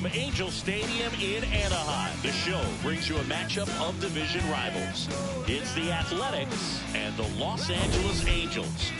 from Angel Stadium in Anaheim. The show brings you a matchup of division rivals. It's the Athletics and the Los Angeles Angels.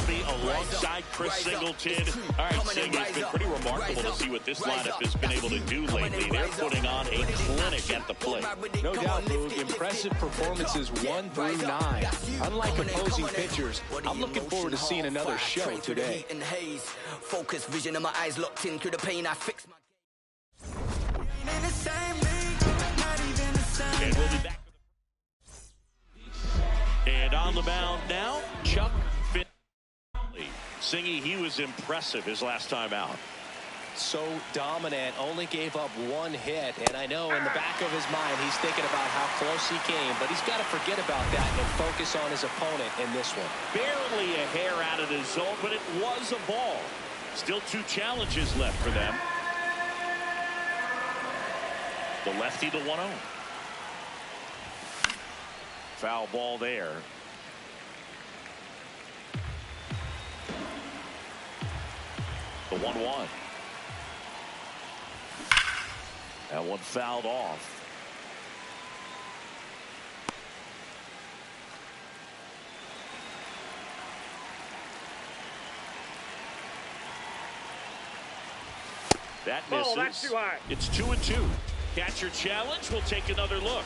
Bobby alongside Chris Singleton. All right, Sing, it's been pretty remarkable to see what this lineup has been able to do lately. They're putting on a clinic at the plate. No doubt, Boog. Impressive performances 1 through 9. Unlike opposing pitchers, I'm looking forward to seeing another show today. Focus vision in my eyes locked in through the pain. I fix my. And we'll be back. And on the mound now, Chuck Finley. Singy, he was impressive his last time out. So dominant, only gave up 1 hit, and I know in the back of his mind he's thinking about how close he came, but he's got to forget about that and focus on his opponent in this one. Barely a hair out of the zone, but it was a ball. Still 2 challenges left for them. The lefty, the 1-0. Foul ball there. The 1-1. That one fouled off. That misses. Oh, that's too high. It's 2-2. Catcher challenge. We'll take another look.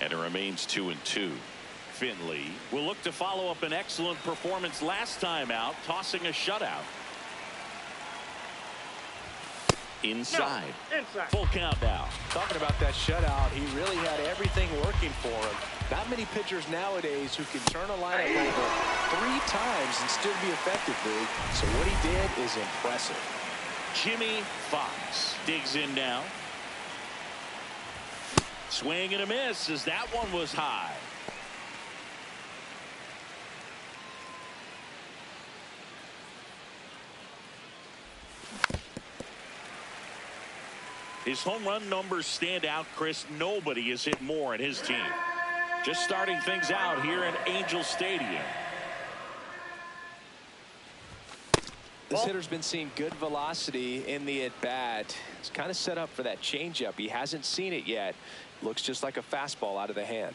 And it remains 2-2. Finley will look to follow up an excellent performance last time out, tossing a shutout. Inside. No, inside. Full count now. Talking about that shutout, he really had everything working for him. Not many pitchers nowadays who can turn a lineup over 3 times and still be effective, Boog. So what he did is impressive. Jimmy Fox digs in now. Swing and a miss as that one was high. His home run numbers stand out, Chris. Nobody has hit more in his team. Just starting things out here at Angel Stadium. This hitter's been seeing good velocity in the at-bat. He's kind of set up for that changeup. He hasn't seen it yet. Looks just like a fastball out of the hand.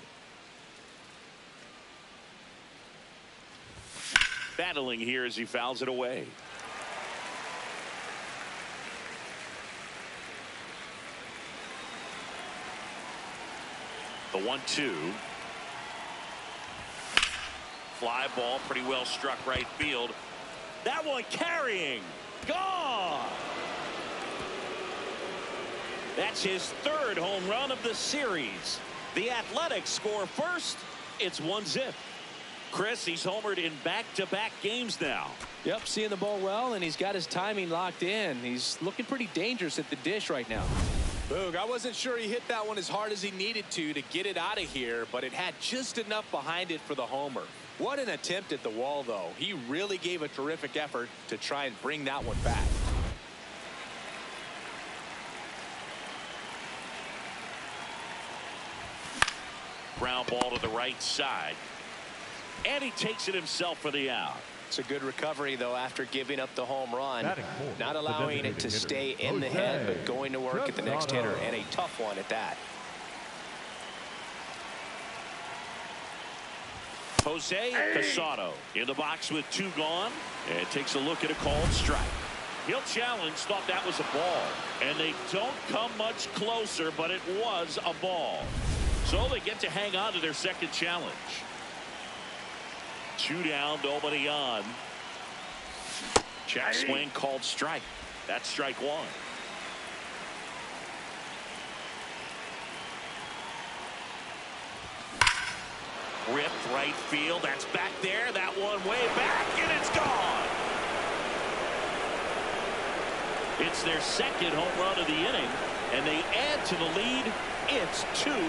Battling here as he fouls it away. The 1-2. Fly ball pretty well struck right field. That one carrying. Gone. That's his 3rd home run of the series. The Athletics score first. It's 1-0. Chris, he's homered in back-to-back games now. Yep, seeing the ball well, and he's got his timing locked in. He's looking pretty dangerous at the dish right now. Boog, I wasn't sure he hit that one as hard as he needed to get it out of here, but it had just enough behind it for the homer. What an attempt at the wall, though. He really gave a terrific effort to try and bring that one back. Ground ball to the right side. And he takes it himself for the out. It's a good recovery, though, after giving up the home run. Not allowing it to stay in the head, but going to work at the next hitter, and a tough one at that. Jose Casado in the box with 2 gone, and takes a look at a called strike. He'll challenge, thought that was a ball, and they don't come much closer, but it was a ball. So they get to hang on to their 2nd challenge. 2 down, nobody on. Check swing called strike. That's strike 1. Ripped right field. That's back there. That one way back, and it's gone. It's their 2nd home run of the inning, and they add to the lead. It's 2-0.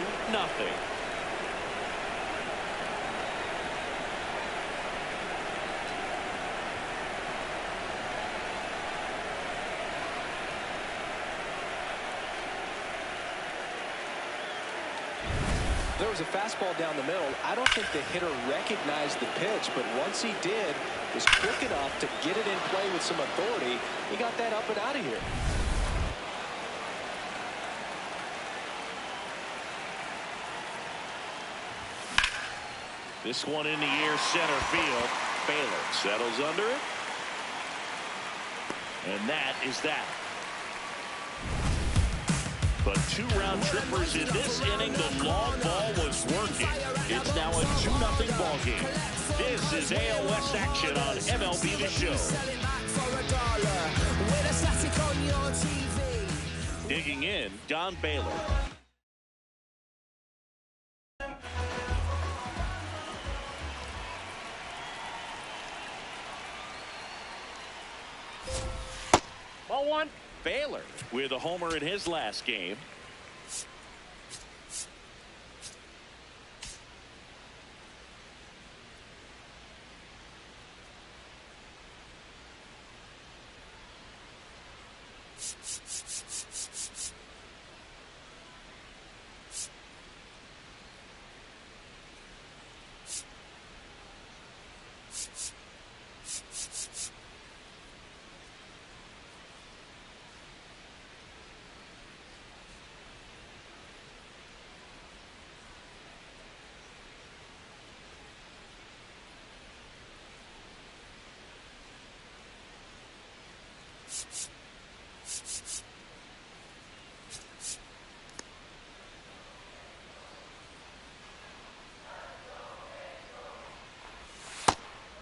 There was a fastball down the middle. I don't think the hitter recognized the pitch, but once he did, was quick enough to get it in play with some authority. He got that up and out of here. This one in the air, center field. Baylor settles under it. And that is that. But 2 round trippers in this inning. The long ball was working. It's now a 2-0 ball game. This is AL West action on MLB The Show. Digging in, Don Baylor. Ball 1. Baylor with a homer in his last game.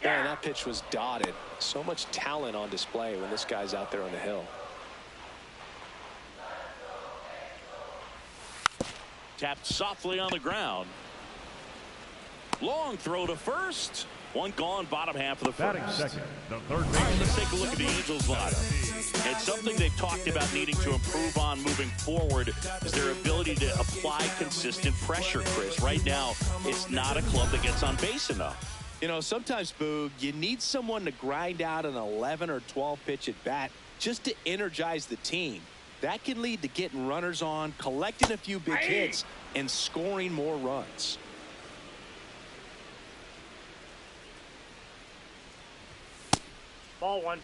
Man, that pitch was dotted. So much talent on display when this guy's out there on the hill. Tapped softly on the ground. Long throw to first. One gone, bottom half of the first. Batting second, the third baseman. All right, let's take a look at the Angels lineup. It's something they've talked about needing to improve on moving forward is their ability to apply consistent pressure, Chris. Right now, it's not a club that gets on base enough. You know, sometimes, Boog, you need someone to grind out an 11 or 12 pitch at bat just to energize the team. That can lead to getting runners on, collecting a few big hits, and scoring more runs. Ball 1.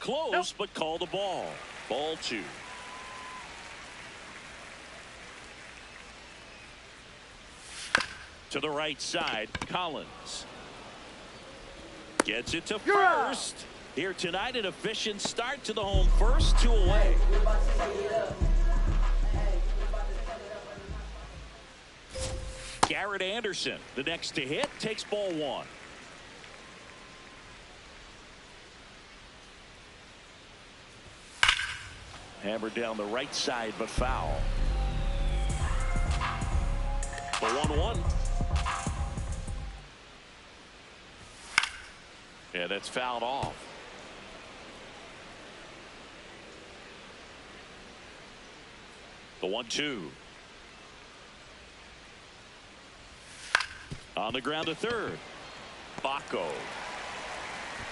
Close, but called a ball. Ball 2. To the right side, Collins. Gets it to first. Here tonight, an efficient start to the home first, 2 away. Garrett Anderson, the next to hit, takes ball 1. Hammered down the right side, but foul. The 1-1. Yeah, that's fouled off. The 1-2. On the ground to third. Baco.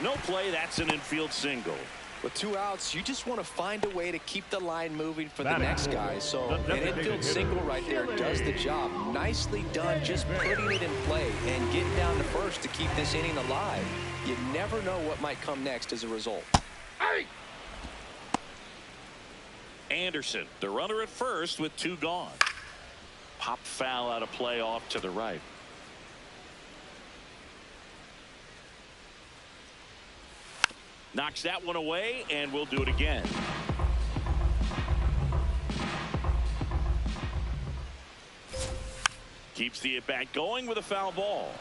No play. That's an infield single. With 2 outs, you just want to find a way to keep the line moving for the next guy. So an infield single right there does the job. Nicely done, just putting it in play and getting down to first to keep this inning alive. You never know what might come next as a result. Anderson, the runner at first with 2 gone. Pop foul out of play off to the right. Knocks that one away, and we'll do it again. Keeps the at-bat going with a foul ball.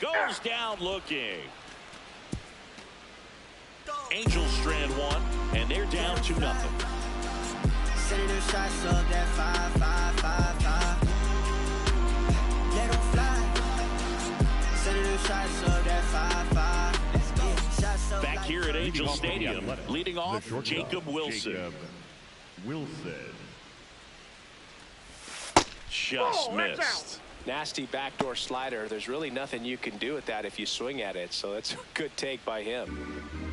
Goes down looking. Angels strand 1, and they're down 2-0. Sending them shots up that 5-5-5-5. Let them fly. Sending them shots up that 5-5. Shots up. Back here at Angel Stadium, leading off Jacob Wilson. Just missed. Nasty backdoor slider. There's really nothing you can do with that if you swing at it. So that's a good take by him.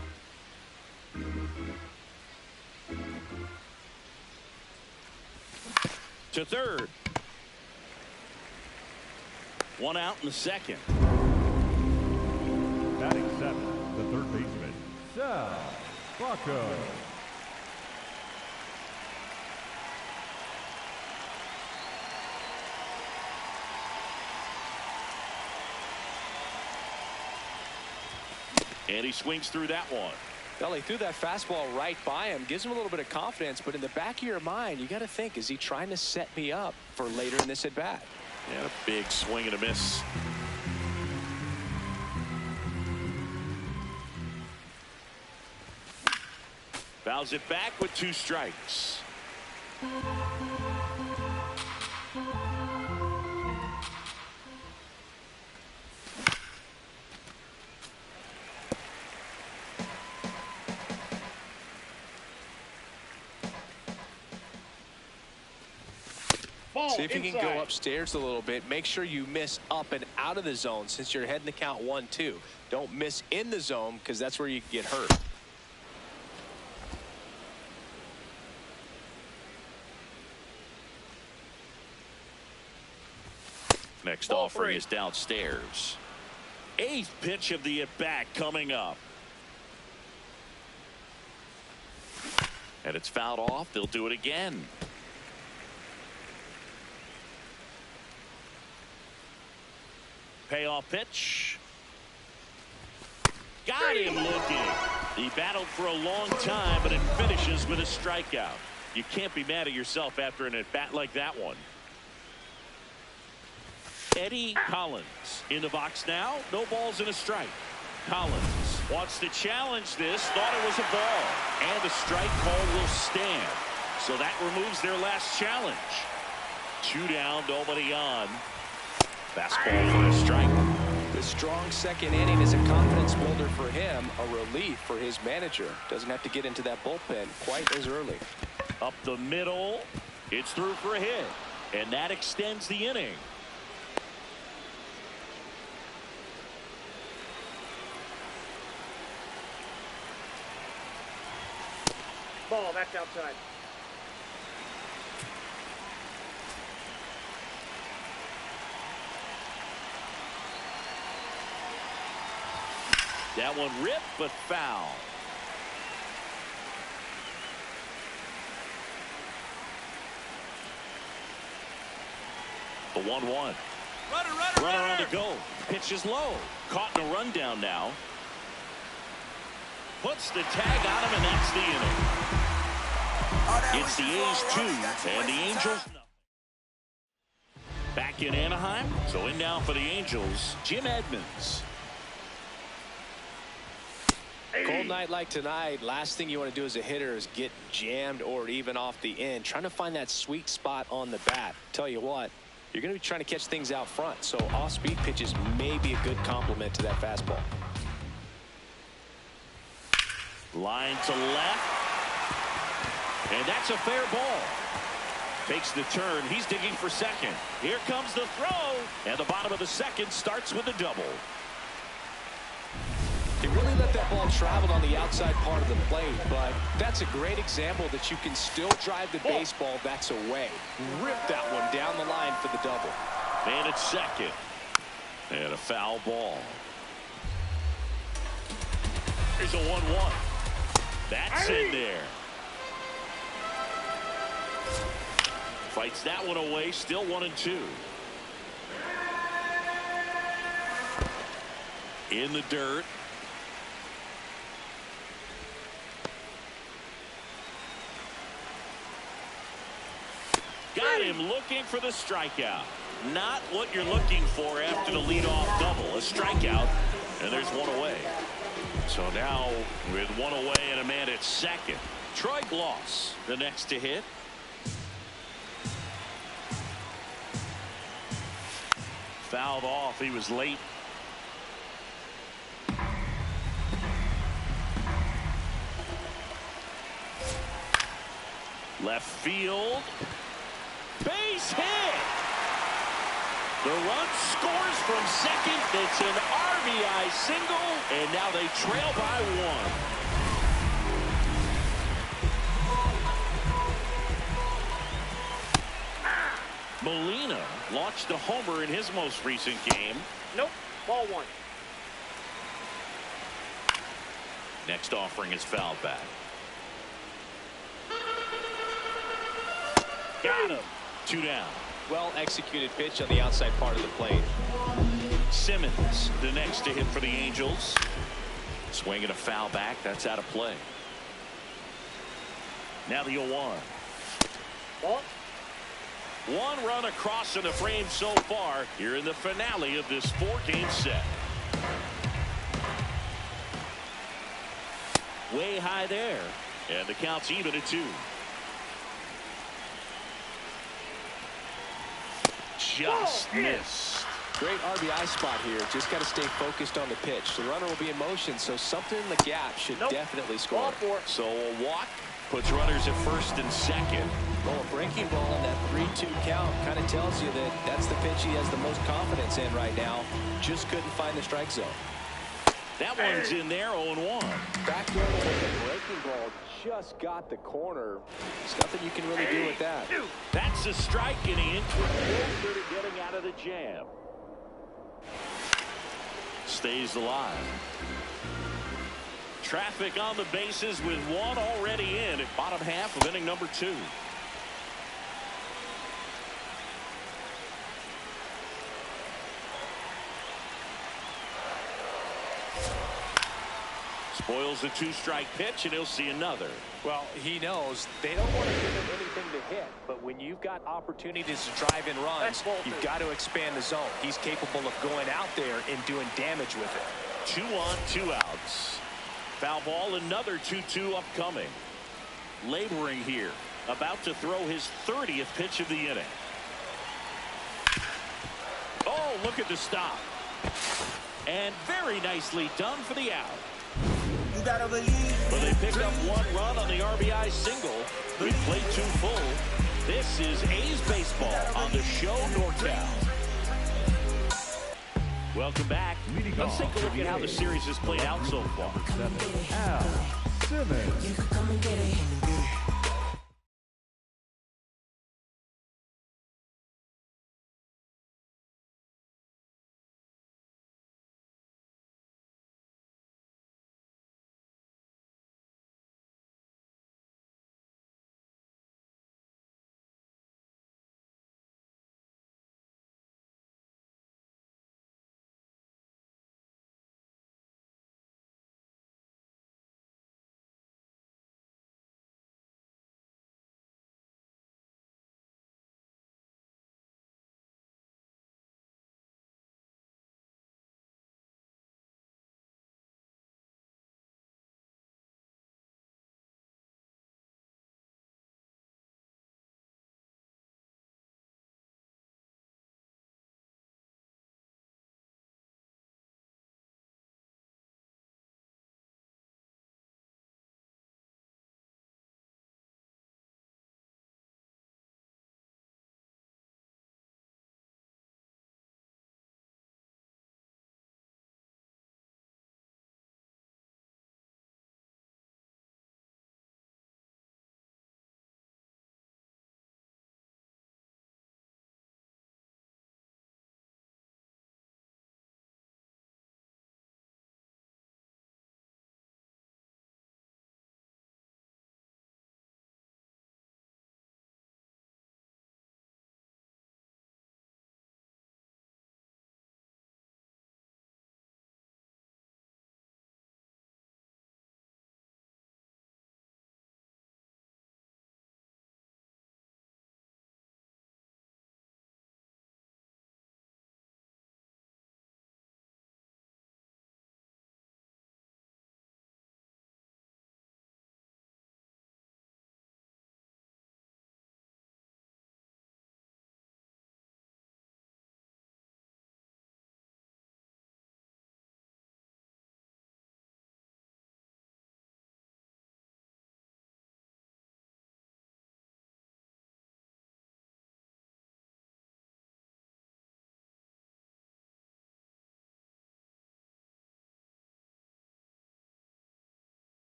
To third. 1 out in the second. Batting second. third baseman, Sal Baca. And he swings through that one. Well, he threw that fastball right by him. Gives him a little bit of confidence, but in the back of your mind, you got to think, is he trying to set me up for later in this at-bat? And a big swing and a miss. Fouls it back with 2 strikes. See if you can go upstairs a little bit. Make sure you miss up and out of the zone since you're heading the count 1-2. Don't miss in the zone because that's where you can get hurt. Next offering is downstairs. 8th pitch of the at-bat coming up. And it's fouled off. They'll do it again. Payoff pitch. Got him looking. He battled for a long time, but it finishes with a strikeout. You can't be mad at yourself after an at-bat like that one. Eddie Collins in the box now. No balls and a strike. Collins wants to challenge this. Thought it was a ball. And the strike call will stand. So that removes their last challenge. 2 down, nobody on. Fastball for a strike. The strong second inning is a confidence builder for him, a relief for his manager. Doesn't have to get into that bullpen quite as early. Up the middle. It's through for a hit. And that extends the inning. Ball, that's outside. That one ripped, but foul. The 1-1. Runner on the go. Pitch is low. Caught in a rundown now. Puts the tag on him, and that's the inning. It's the A's 2 and the Angels nothing. Back in Anaheim. So in now for the Angels, Jim Edmonds. Cold night like tonight, last thing you want to do as a hitter is get jammed or even off the end. Trying to find that sweet spot on the bat. Tell you what, you're going to be trying to catch things out front, so off-speed pitches may be a good complement to that fastball. Line to left. And that's a fair ball. Takes the turn. He's digging for second. Here comes the throw. And the bottom of the second starts with a double. He really let that ball travel on the outside part of the plate, but that's a great example that you can still drive the baseball that's away. Rip that one down the line for the double. And it's second. And a foul ball. Here's a 1-1. That's in there. Fights that one away. Still 1-2. In the dirt. Got him looking for the strikeout. Not what you're looking for after the leadoff double. A strikeout, and there's one away. So now with one away and a man at second. Troy Gloss, the next to hit. Fouled off. He was late. Left field. Base hit. The run scores from second. It's an RBI single, and now they trail by 1. Molina launched a homer in his most recent game. Nope. Ball 1. Next offering is foul back. Got him. 2 down. Well executed pitch on the outside part of the plate. Simmons, the next to hit for the Angels. Swinging a foul back. That's out of play. Now the 0-1. Ball. 1 run across in the frame so far here in the finale of this 4-game set. Way high there. And the count's even at 2. Just missed. Great RBI spot here. Just got to stay focused on the pitch. The runner will be in motion, so something in the gap should definitely score. Ball 4. So a walk puts runners at first and second. Well, a breaking ball in that 3-2 count kind of tells you that that's the pitch he has the most confidence in right now. Just couldn't find the strike zone. That one's in there, 0-1. Back there with the breaking ball just got the corner. There's nothing you can really do with that. That's a strike, and he inches closer to getting out of the jam. Stays alive. Traffic on the bases with 1 already in at bottom half of inning number 2. Spoils the 2-strike pitch, and he'll see another. Well, he knows they don't want to give him anything to hit, but when you've got opportunities to drive in runs, you've got to expand the zone. He's capable of going out there and doing damage with it. 2 on, 2 outs. Foul ball, another 2-2 upcoming. Laboring here, about to throw his 30th pitch of the inning. Oh, look at the stop. And very nicely done for the out. You gotta believe. Well, they pick up 1 run on the RBI single. We played 2 full. This is A's baseball on the show NorCal. Welcome back. Let's take a look at how the series has played out so far. Al Simmons.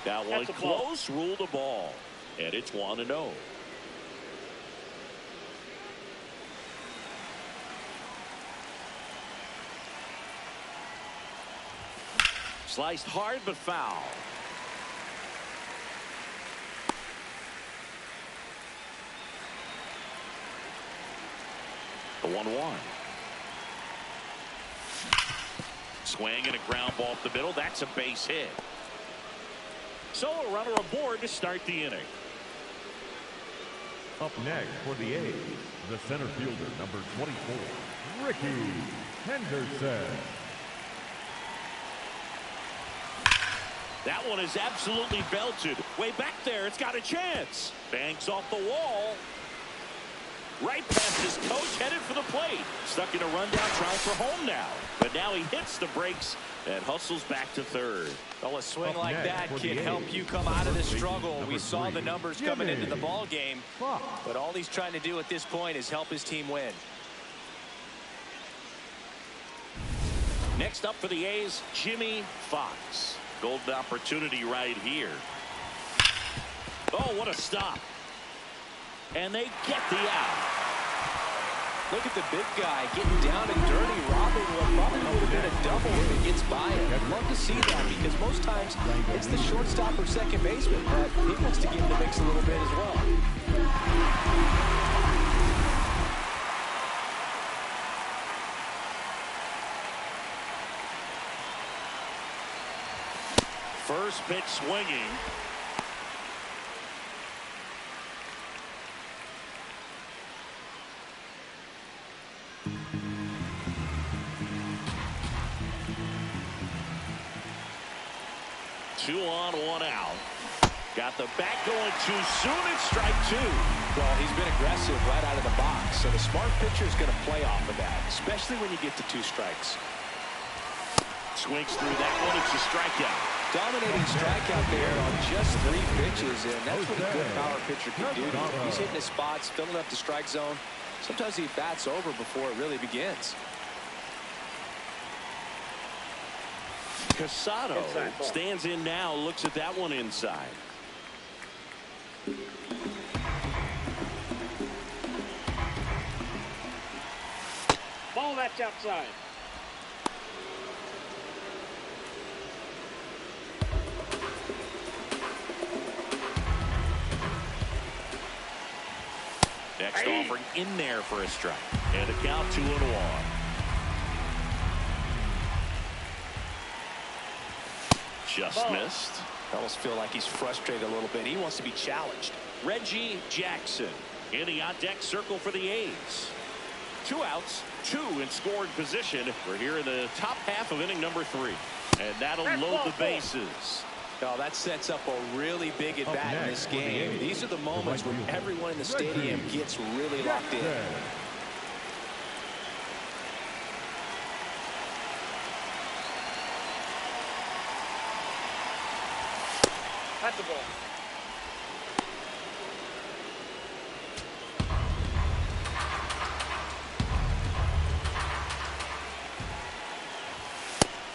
That one close, rule the ball. And it's 1-0. Sliced hard, but foul. The 1-1. Swing and a ground ball up the middle. That's a base hit. So a runner aboard to start the inning. Up next for the A's, the center fielder, number 24, Ricky Henderson. That one is absolutely belted. Way back there, it's got a chance. Banks off the wall. Right past his coach, headed for the plate. Stuck in a rundown, trying for home now. But now he hits the brakes and hustles back to third. Well, a swing like that can help you come out of the struggle. We saw the numbers coming into the ball game, but all he's trying to do at this point is help his team win. Next up for the A's, Jimmy Fox. Golden opportunity right here. Oh, what a stop. And they get the out. Look at the big guy getting down and dirty, robbing what probably would have been a double if it gets by him. I'd love to see that because most times it's the shortstop or second baseman, but he wants to get in the mix a little bit as well. First pitch swinging. Two on, one out. Got the bat going too soon. It's strike two. Well, he's been aggressive right out of the box, so the smart pitcher is going to play off of that, especially when you get to 2 strikes. Swings through that one. It's a strikeout. Dominating strikeout there on just 3 pitches, and that's what a good power pitcher can do. He's hitting his spots, filling up the strike zone. Sometimes he bats over before it really begins. Casado stands in now, looks at that one inside. Ball that's outside. Next offering in there for a strike. And a count 2-1. Just missed. I almost feel like he's frustrated a little bit. He wants to be challenged. Reggie Jackson in the on-deck circle for the A's. 2 outs, 2 in scoring position. We're here in the top half of inning number 3. And that'll load the bases. Oh, that sets up a really big at-bat in this game. These are the moments when everyone in the stadium gets really locked in. That's the ball.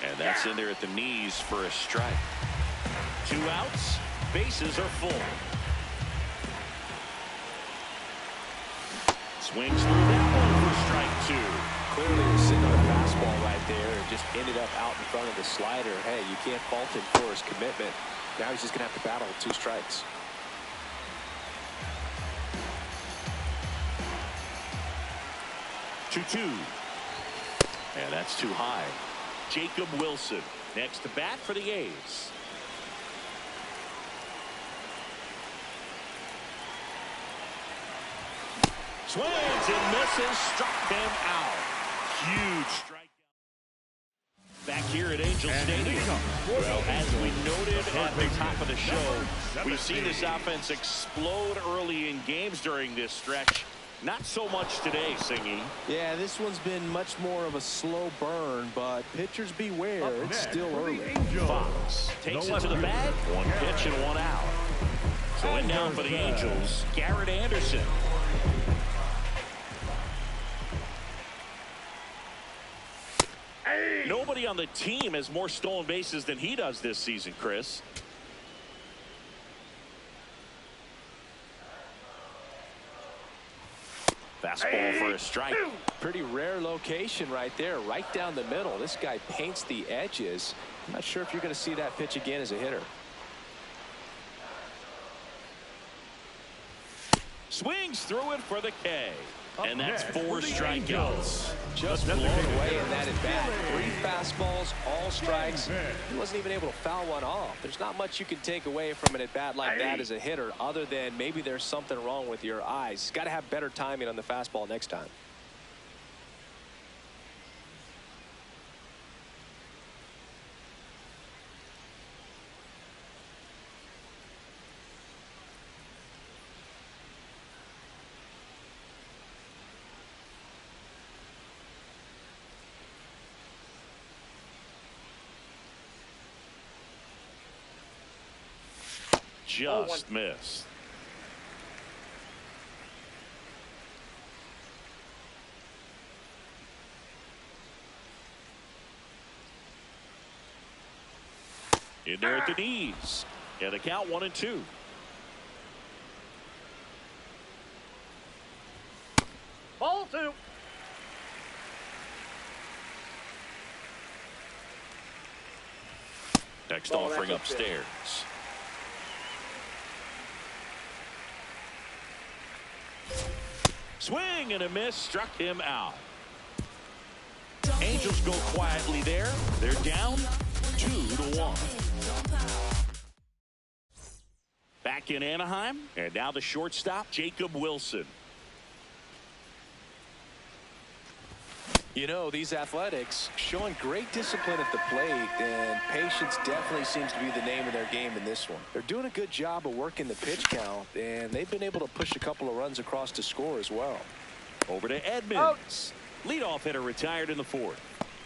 And that's in there at the knees for a strike. 2 outs, bases are full. Swings through that one for strike 2. Clearly was sitting on a fastball right there and just ended up out in front of the slider. Hey, you can't fault him for his commitment. Now he's just going to have to battle with 2 strikes. Two. And that's too high. Jacob Wilson next to bat for the A's. Swings and misses, struck him out. Huge strikeout. Back here at Angel Stadium. Well, as we noted at the top of the show, we've seen this offense explode early in games during this stretch. Not so much today, Singy. Yeah, this one's been much more of a slow burn, but pitchers beware. It's still early. Fox takes it to the bag. 1 pitch and 1 out. So in down for the Angels, Garrett Anderson. Nobody on the team has more stolen bases than he does this season, Chris. Fastball for a strike. Pretty rare location right there, right down the middle. This guy paints the edges. I'm not sure if you're going to see that pitch again as a hitter. Swings through it for the K. And that's 4 strikeouts. Just blown away in that at bat. 3 fastballs, all strikes. He wasn't even able to foul one off. There's not much you can take away from an at bat like that as a hitter, other than maybe there's something wrong with your eyes. Got to have better timing on the fastball next time. Just missed. In there at the knees. And the count 1-2. Ball 2. Next offering upstairs. Swing and a miss, struck him out. Angels go quietly there. They're down 2-1. Back in Anaheim, and now the shortstop, Jacob Wilson. You know, these Athletics showing great discipline at the plate, and patience definitely seems to be the name of their game in this one. They're doing a good job of working the pitch count, and they've been able to push a couple of runs across to score as well. Over to Edmonds. Leadoff hitter retired in the 4th.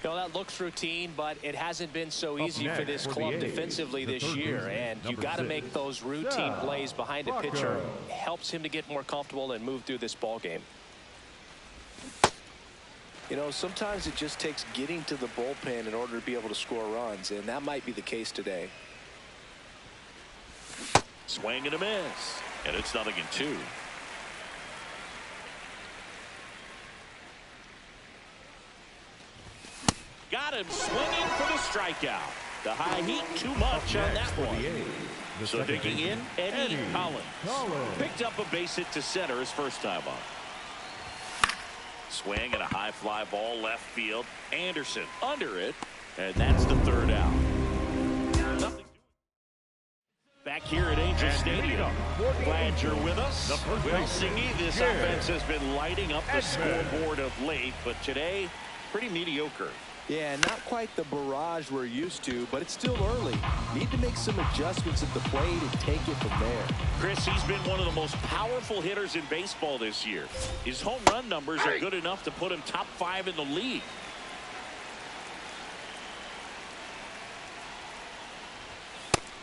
You know, that looks routine, but it hasn't been so easy for this club defensively this year, and you got to make those routine plays behind a pitcher. It helps him to get more comfortable and move through this ball game. You know, sometimes it just takes getting to the bullpen in order to be able to score runs, and that might be the case today. Swing and a miss, and it's 0-2. Got him swinging for the strikeout. The high heat too much on that one. So digging in, Eddie Collins. Picked up a base hit to center his first time up. Swing and a high fly ball left field. Anderson under it, and that's the 3rd out. Back here at Angel Stadium. Glad you're with us. Well, Singy, this offense has been lighting up the scoreboard of late, but today, pretty mediocre. Yeah, not quite the barrage we're used to, but it's still early. Need to make some adjustments at the plate and take it from there. Chris, he's been one of the most powerful hitters in baseball this year. His home run numbers are good enough to put him top 5 in the league.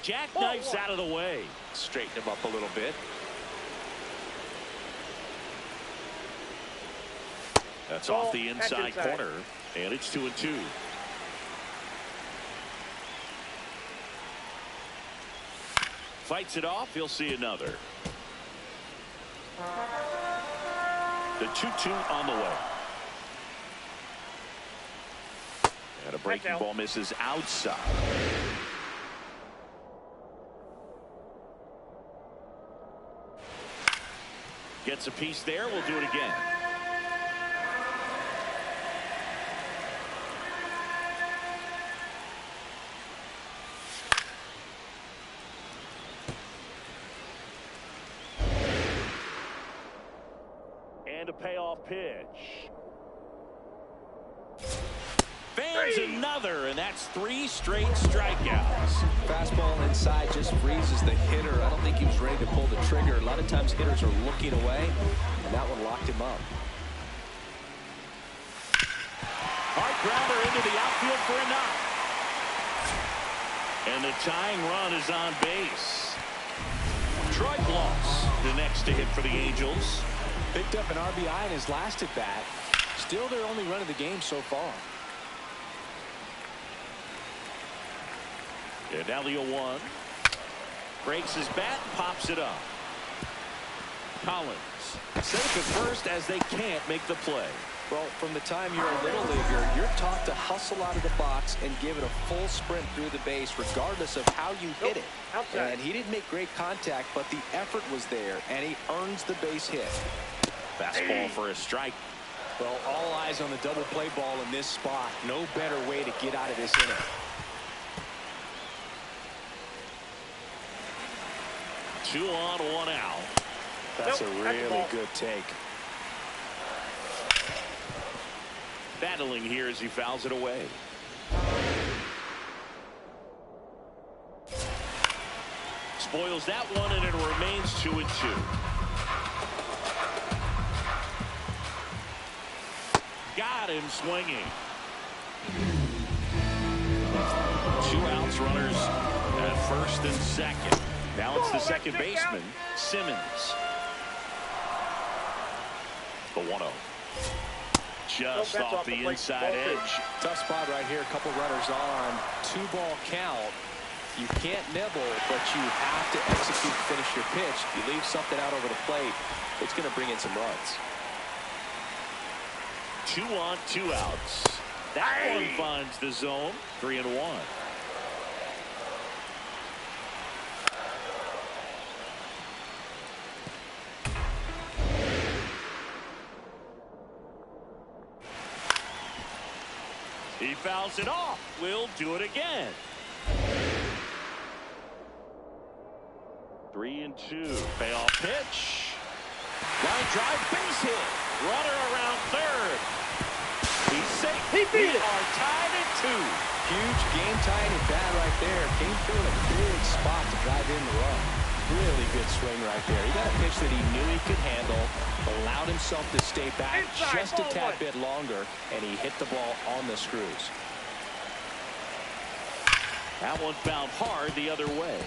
Jackknifes out of the way. Straighten him up a little bit. That's off the inside corner, and it's 2-2. Fights it off. He'll see another. The 2-2 on the way. And a breaking ball misses outside. Gets a piece there. We'll do it again. And a payoff pitch. Fans another, and that's 3 straight strikeouts. Fastball inside just freezes the hitter. I don't think he was ready to pull the trigger. A lot of times hitters are looking away, and that one locked him up. Hard grounder into the outfield for a knock. And the tying run is on base. Troy Gloss, the next to hit for the Angels. Picked up an RBI in his last at bat. Still their only run of the game so far. And now the 0-1. Breaks his bat and pops it up. Collins. Safe at first as they can't make the play. Well, from the time you're a little leaguer, you're taught to hustle out of the box and give it a full sprint through the base regardless of how you hit it. Outside. And he didn't make great contact, but the effort was there, and he earns the base hit. Fastball for a strike. Well, all eyes on the double play ball in this spot. No better way to get out of this inning. Two on, one out. That's Nope, a that's the really ball. good take. Battling here as he fouls it away. Spoils that one, and it remains 2-2. Got him swinging. 2 outs, runners at first and second. Now it's the second baseman, Simmons. The 1-0. Just that's off off the the plate. inside Ball edge. Tough spot right here. A couple runners on. 2-ball count. You can't nibble, but you have to execute, finish your pitch. You leave something out over the plate, it's going to bring in some runs. 2 on, 2 outs. That one finds the zone. 3-1. He fouls it off. We'll do it again. 3-2. Payoff pitch. Line drive, base hit. Runner around third. He's safe. He beat it. We are tied at 2. Huge game-tying at bat right there. Came through in a big spot to drive in the run. Really good swing right there. He got a pitch that he knew he could handle, allowed himself to stay back Inside, just a ball tad one. bit longer, and he hit the ball on the screws. That one found hard the other way.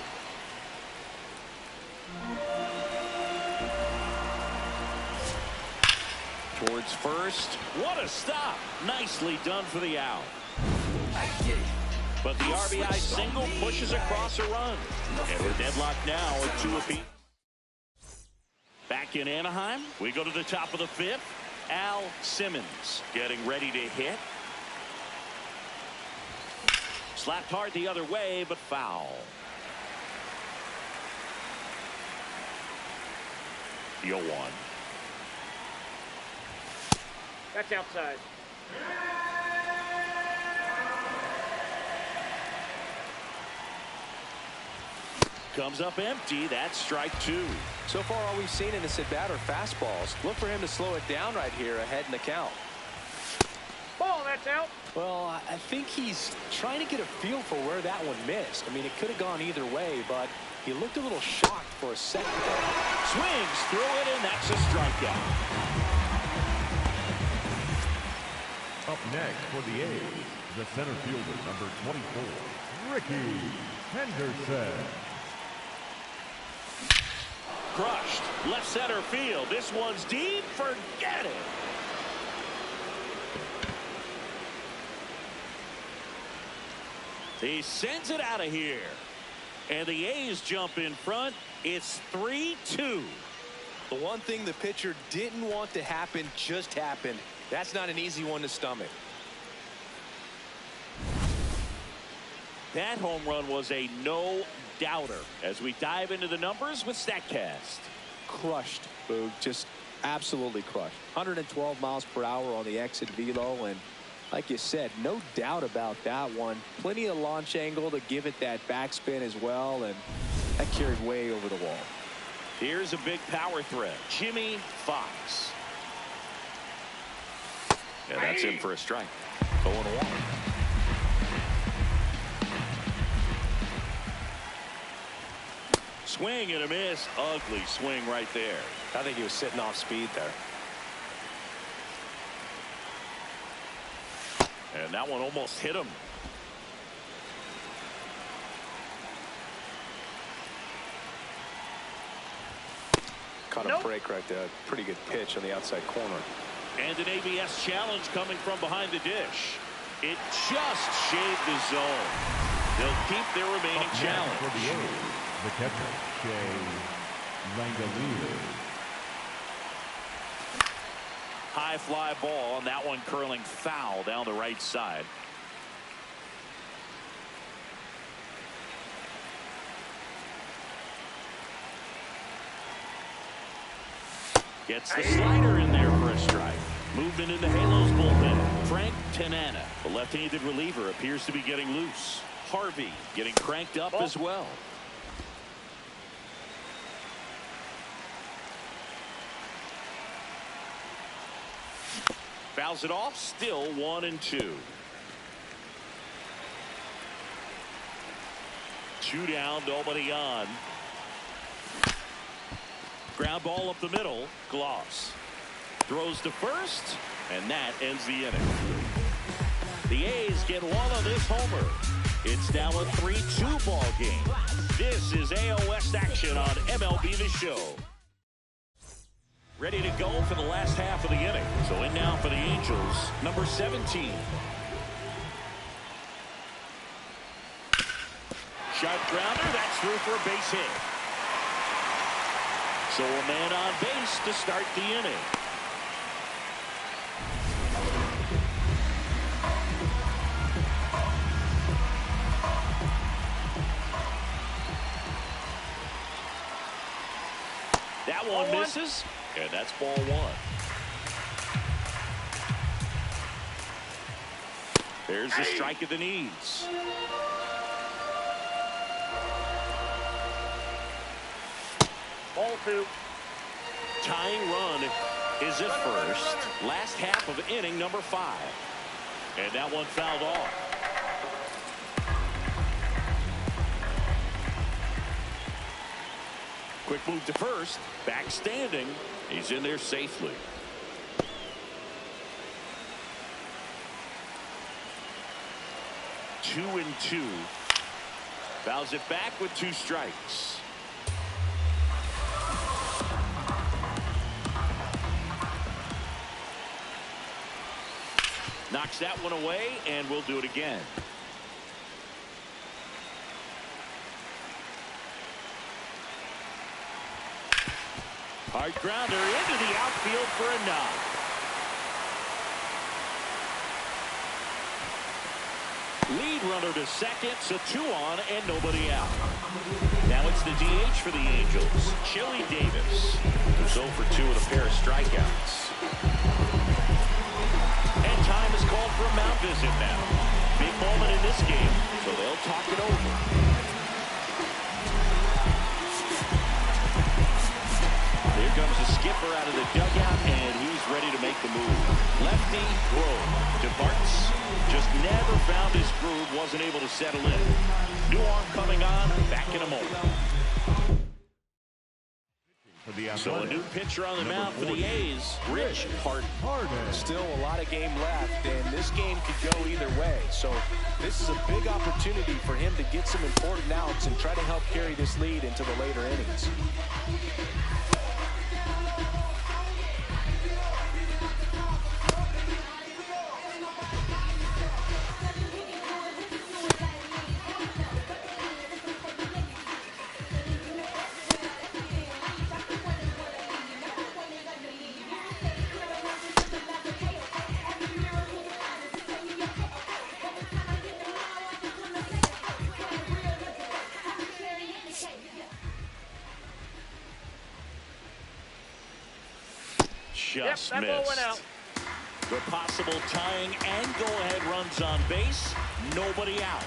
Towards first. What a stop. Nicely done for the out. But the RBI single pushes across a run. And we're deadlocked now at 2 apiece. Back in Anaheim, we go to the top of the 5th. Al Simmons getting ready to hit. Slapped hard the other way, but foul. The 0-1. That's outside. Comes up empty. That's strike 2. So far, all we've seen in this at-bat are fastballs. Look for him to slow it down right here ahead in the count. Ball, that's out. Well, I think he's trying to get a feel for where that one missed. I mean, it could have gone either way, but he looked a little shocked for a second there. Swings through it, and that's a strikeout. Up next for the A's, the center fielder, number 24, Ricky Henderson. Crushed. Left center field. This one's deep. Forget it. He sends it out of here. And the A's jump in front. It's 3-2. The one thing the pitcher didn't want to happen just happened. That's not an easy one to stomach. That home run was a no-doubter. As we dive into the numbers with StatCast. Crushed, Boog. Just absolutely crushed. 112 miles per hour on the exit velo, and like you said, no doubt about that one. Plenty of launch angle to give it that backspin as well, and that carried way over the wall. Here's a big power threat. Jimmy Fox. And that's in for a strike. 0-1. Swing and a miss. Ugly swing right there. I think he was sitting off speed there. And that one almost hit him. Caught a break right there. Pretty good pitch on the outside corner. And an ABS challenge coming from behind the dish. It just shaved the zone. They'll keep their remaining Up next challenge. for the A's, the catcher, Shea Langeliers. high fly ball, and that one curling foul down the right side. Gets the slider in there for a strike. Movement into Halo's bullpen. Frank Tanana, the left-handed reliever, appears to be getting loose. Harvey getting cranked up as well. Fouls it off. Still 1-2. 2 down, nobody on. Ground ball up the middle. Gloss throws to first, and that ends the inning. The A's get one on this homer. It's now a 3-2 ball game. This is AL West action on MLB The Show. Ready to go for the last half of the inning. So in now for the Angels, number 17. Sharp grounder, that's through for a base hit. So a man on base to start the inning. That one misses, and that's ball 1. There's the strike at the knees. Ball 2. Tying run is at first. Last half of inning number 5. And that one fouled off. Quick move to first. Back standing. He's in there safely. Two and 2. Fouls it back with 2 strikes. Knocks that one away, and we'll do it again. Hard grounder into the outfield for a knock. Lead runner to second, so 2 on and nobody out. Now it's the DH for the Angels, Chili Davis, who's 0 for 2 with a pair of strikeouts. And time is called for a mound visit now. Big moment in this game, so they'll talk it over. Here comes the skipper out of the dugout, and he's ready to make the move. Lefty throw. Departs. Just never found his groove, wasn't able to settle in. New arm coming on, back in a moment. So a new pitcher on the mound for the A's, Rich Harden. Still a lot of game left, and this game could go either way. So this is a big opportunity for him to get some important outs and try to help carry this lead into the later innings. Just that ball missed. went out. The possible tying and go-ahead runs on base. Nobody out.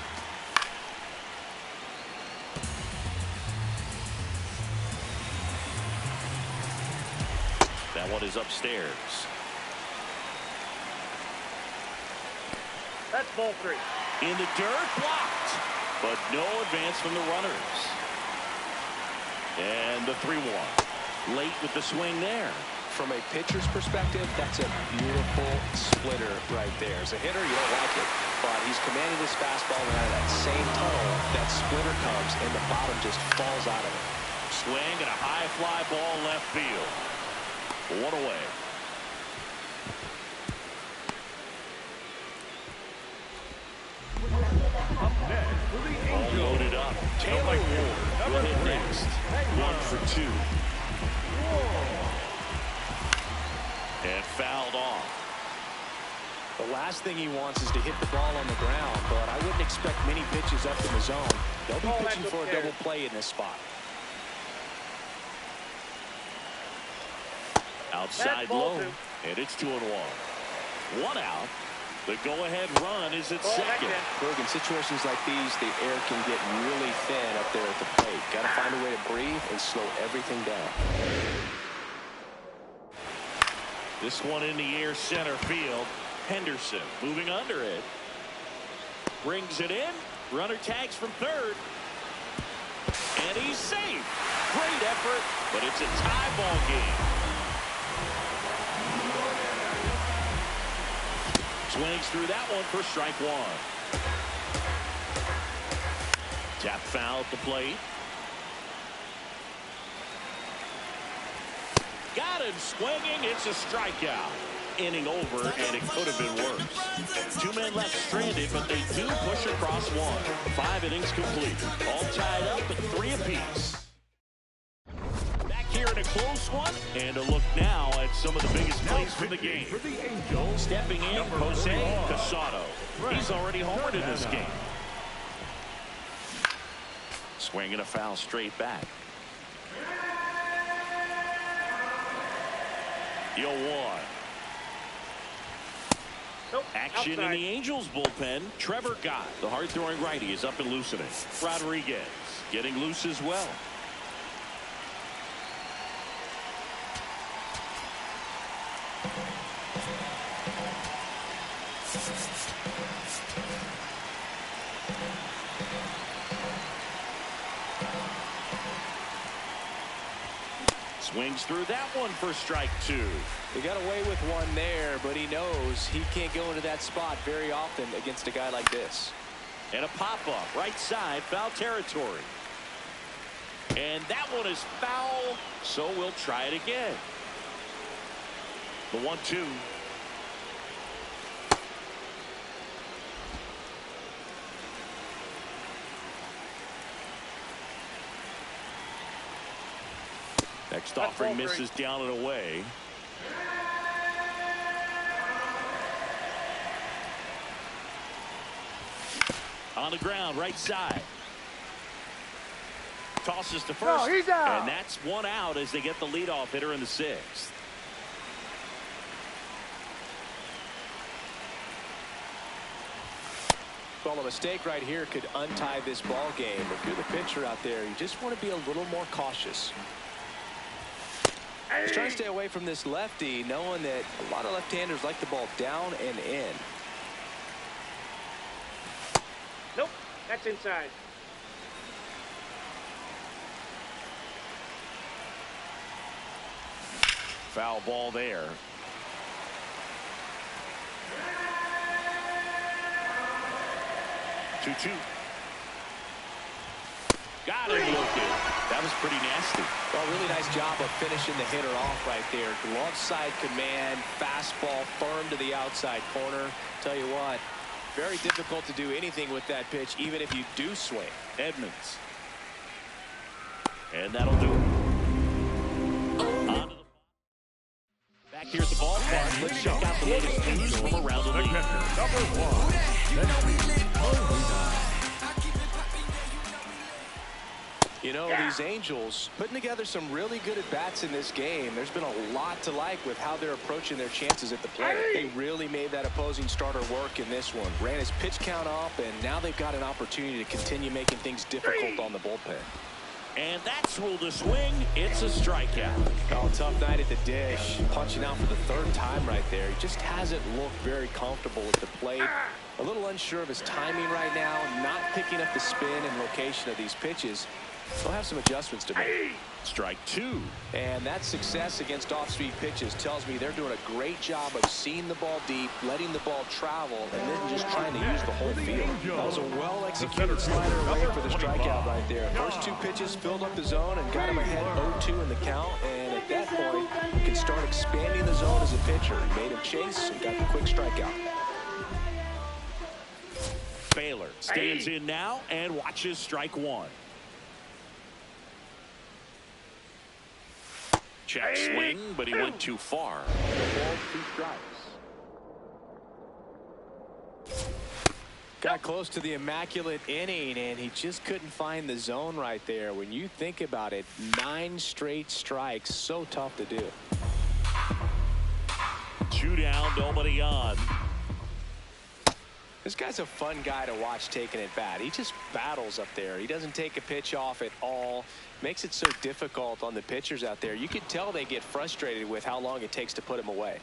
That one is upstairs. That's ball 3. In the dirt, blocked. But no advance from the runners. And the 3-1. Late with the swing there. From a pitcher's perspective, that's a beautiful splitter right there. As a hitter, you don't like it, but he's commanding this fastball, and out of that same tunnel, that splitter comes, and the bottom just falls out of it. Swing and a high fly ball left field. 1 away. Up next for the All Angels. loaded up. Taylor Ward will hit next. 1 for 2. And fouled off. The last thing he wants is to hit the ball on the ground, but I wouldn't expect many pitches up in the zone. They'll be pitching for a double play in this spot. Outside low, and it's 2-1. One out. The go-ahead run is at second. Berg, in situations like these, the air can get really thin up there at the plate. Got to find a way to breathe and slow everything down. This one in the air, center field. Henderson moving under it. Brings it in. Runner tags from third. And he's safe. Great effort, but it's a tie ball game. Swings through that one for strike one. Tap foul at the plate. Got him swinging. It's a strikeout. Inning over, and it could have been worse. 2 men left stranded, but they do push across one. 5 innings complete. All tied up at 3 apiece. Back here in a close one, and a look now at some of the biggest plays for the game. For the Angels, Stepping in, Jose Casado. He's already homered in this game. Swinging a foul straight back. 0-1. Nope, Action outside. in the Angels bullpen. Trevor Gott, the hard-throwing righty, is up and loosening. Rodriguez getting loose as well. Swings through that one for strike 2. He got away with one there, but he knows he can't go into that spot very often against a guy like this. And a pop-up right side, foul territory. And that one is foul, so we'll try it again. The 1-2. Next offering misses down and away. On the ground, right side. Tosses to first. No, he's out. And that's one out as they get the leadoff hitter in the 6th. Well, a mistake right here could untie this ball game. If you're the pitcher out there, you just want to be a little more cautious. He's trying to stay away from this lefty, knowing that a lot of left-handers like the ball down and in. Nope, that's inside. Foul ball there. Two. Got him looking. That was pretty nasty. Well, really nice job of finishing the hitter off right there. Glove side command, fastball firm to the outside corner. Tell you what, very difficult to do anything with that pitch, even if you do swing. Edmonds. And that'll do it. Back here at the ballpark, let's check out the latest news from around the league. number 1. You know, these Angels putting together some really good at-bats in this game. There's been a lot to like with how they're approaching their chances at the plate. They really made that opposing starter work in this one. Ran his pitch count up, and now they've got an opportunity to continue making things difficult on the bullpen. And that's ruled a swing. It's a strikeout. Oh, tough night at the dish. Punching out for the 3rd time right there. He just hasn't looked very comfortable at the plate. A little unsure of his timing right now. Not picking up the spin and location of these pitches. They'll have some adjustments to make. Strike 2. And that success against off-speed pitches tells me they're doing a great job of seeing the ball deep, letting the ball travel, and then just trying to use the whole field. That was a well-executed slider away for the strikeout right there. First 2 pitches filled up the zone and got him ahead 0-2 in the count. And at that point, you can start expanding the zone as a pitcher. He made him chase and got the quick strikeout. Baylor stands in now and watches strike 1. Check swing, but he went too far. ball, 2 strikes. Got close to the immaculate inning, and he just couldn't find the zone right there. When you think about it, 9 straight strikes, so tough to do. 2 down, nobody on. This guy's a fun guy to watch taking at bat. He just battles up there. He doesn't take a pitch off at all. Makes it so difficult on the pitchers out there. You can tell they get frustrated with how long it takes to put him away.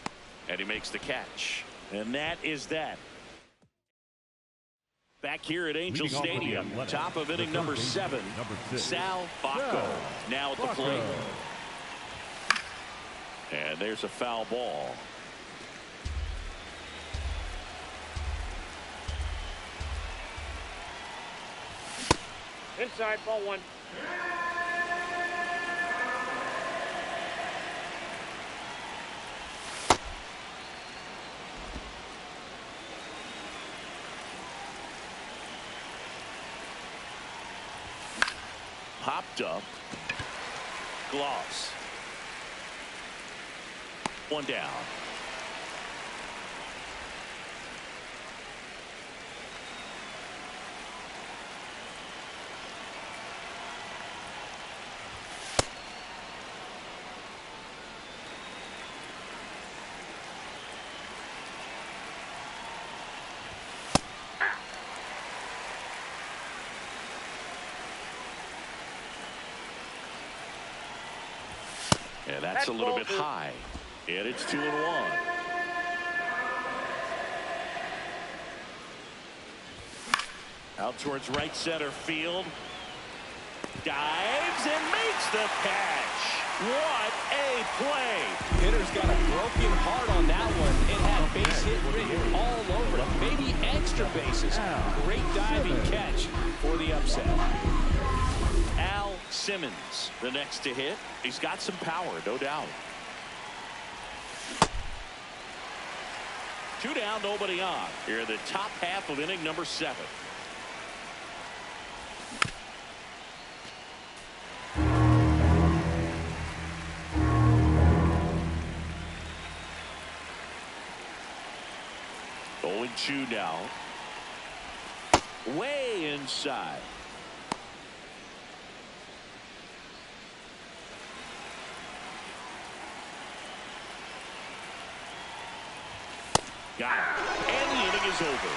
And he makes the catch. And that is that. Back here at Angel Stadium, top of inning number 7, Sal Bacco now at the plate. And there's a foul ball. Inside, ball 1. Popped up. Gloss. 1 down. And that's a little bit high. And it's 2-1. Out towards right center field. Dives and makes the catch. What a play. Hitter's got a broken heart on that one. It had base hit written all over it. Maybe extra bases. Great diving catch for the upset. Al Simmons, the next to hit. He's got some power, no doubt. 2 down, nobody on. Here in the top half of inning number 7. Going 2 now. Way inside. Got it. And the inning is over.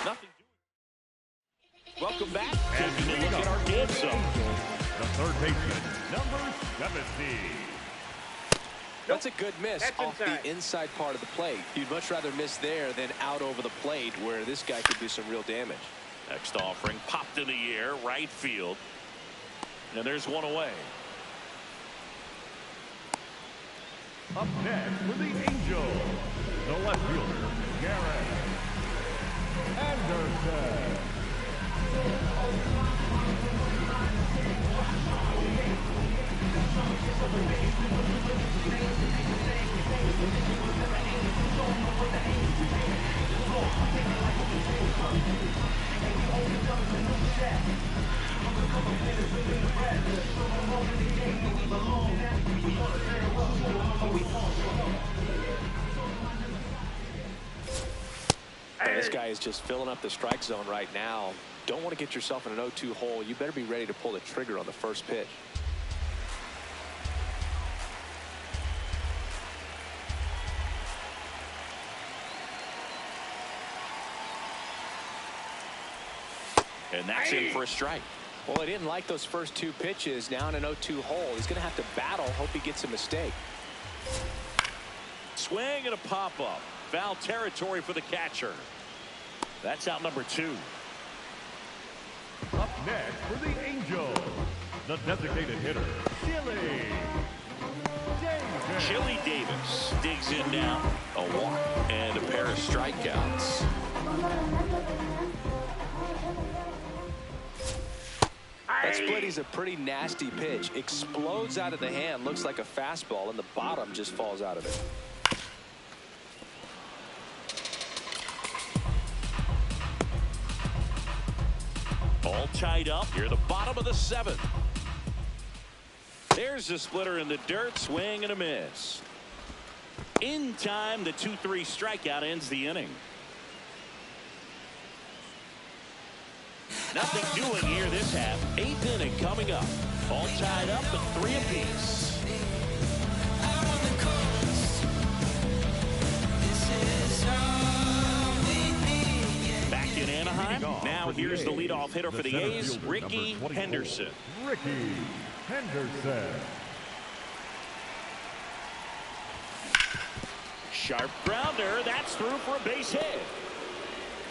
Nothing doing. Welcome back. Taking a look at our game zone. The third baseman, number 70. That's a good miss off inside. the inside part of the plate. You'd much rather miss there than out over the plate where this guy could do some real damage. Next offering popped in the air, right field. And there's 1 away. Up next for the Angels, the left fielder, Garrett Anderson. This guy is just filling up the strike zone right now. Don't want to get yourself in an 0-2 hole. You better be ready to pull the trigger on the first pitch. And that's in for a strike. Well, he didn't like those first 2 pitches. Now in an 0-2 hole, he's going to have to battle. Hope he gets a mistake. Swing and a pop-up. Foul territory for the catcher. That's out number 2. Up next for the Angels, the designated hitter, Chili Davis digs in now. A walk and a pair of strikeouts. That splitty's a pretty nasty pitch. Explodes out of the hand. Looks like a fastball, and the bottom just falls out of it. All tied up here at the bottom of the 7th. There's the splitter in the dirt. Swing and a miss. In time, the 2-3 strikeout ends the inning. Nothing doing here this half. 8th inning coming up. All tied up at 3 apiece. Back in Anaheim. Now here's the leadoff hitter for the A's, Ricky Henderson. Ricky Henderson. Sharp grounder. That's through for a base hit.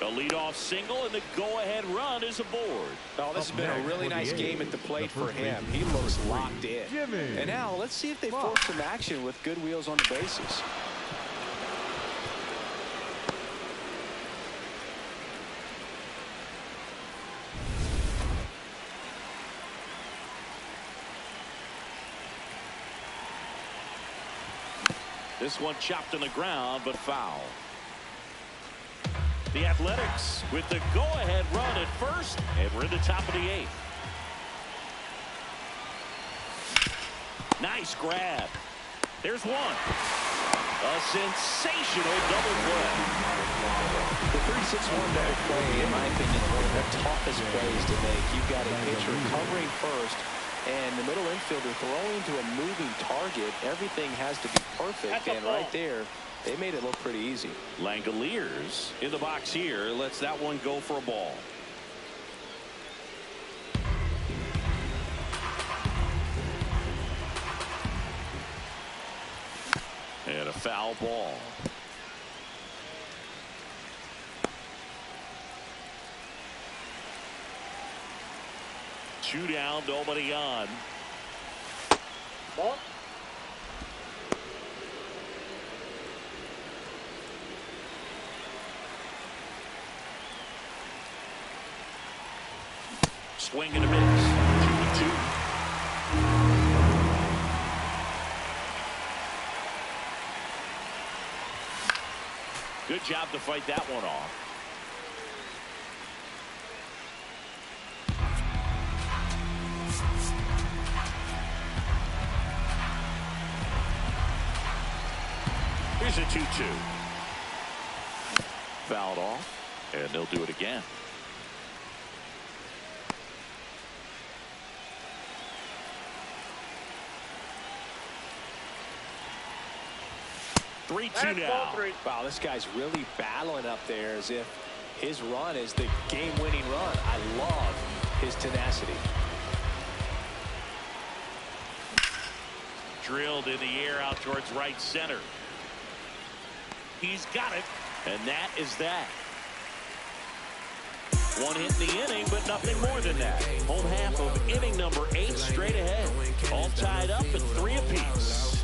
A leadoff single, and the go-ahead run is aboard. Oh, this has been a really nice game at the plate for him. He looks locked in. And now let's see if they force some action with good wheels on the bases. This one chopped on the ground, but foul. The Athletics with the go-ahead run at first, and we're in the top of the 8th. Nice grab. There's one. A sensational double play. The 3-6-1 double play, in my opinion, is one of the toughest plays to make. You've got a pitcher covering first, and the middle infielder throwing to a moving target. Everything has to be perfect, and right there, they made it look pretty easy. Langoliers in the box here lets that one go for a ball. And a foul ball. Two down, nobody on. Ball. Swing and a miss. 2-2. Good job to fight that one off. Here's a 2-2. Fouled off, and they'll do it again. Now. Wow, this guy's really battling up there as if his run is the game-winning run. I love his tenacity. Drilled in the air out towards right center. He's got it, and that is that. One hit in the inning, but nothing more than that. Home half of inning number 8 straight ahead. All tied up at 3 apiece.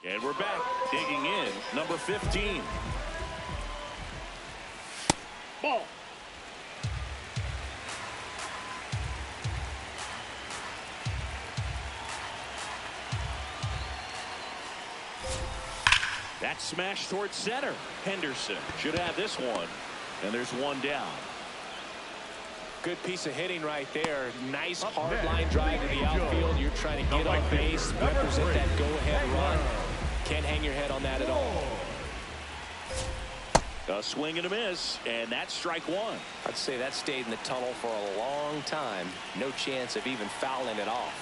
And we're back, digging in, number 15. Ball. That's smashed towards center. Henderson should have this one, and there's one down. Good piece of hitting right there. Nice hard line drive to the outfield. You're trying to get on base, represent that go-ahead run. Can't hang your head on that at all. A swing and a miss, and that's strike one. I'd say that stayed in the tunnel for a long time. No chance of even fouling it off.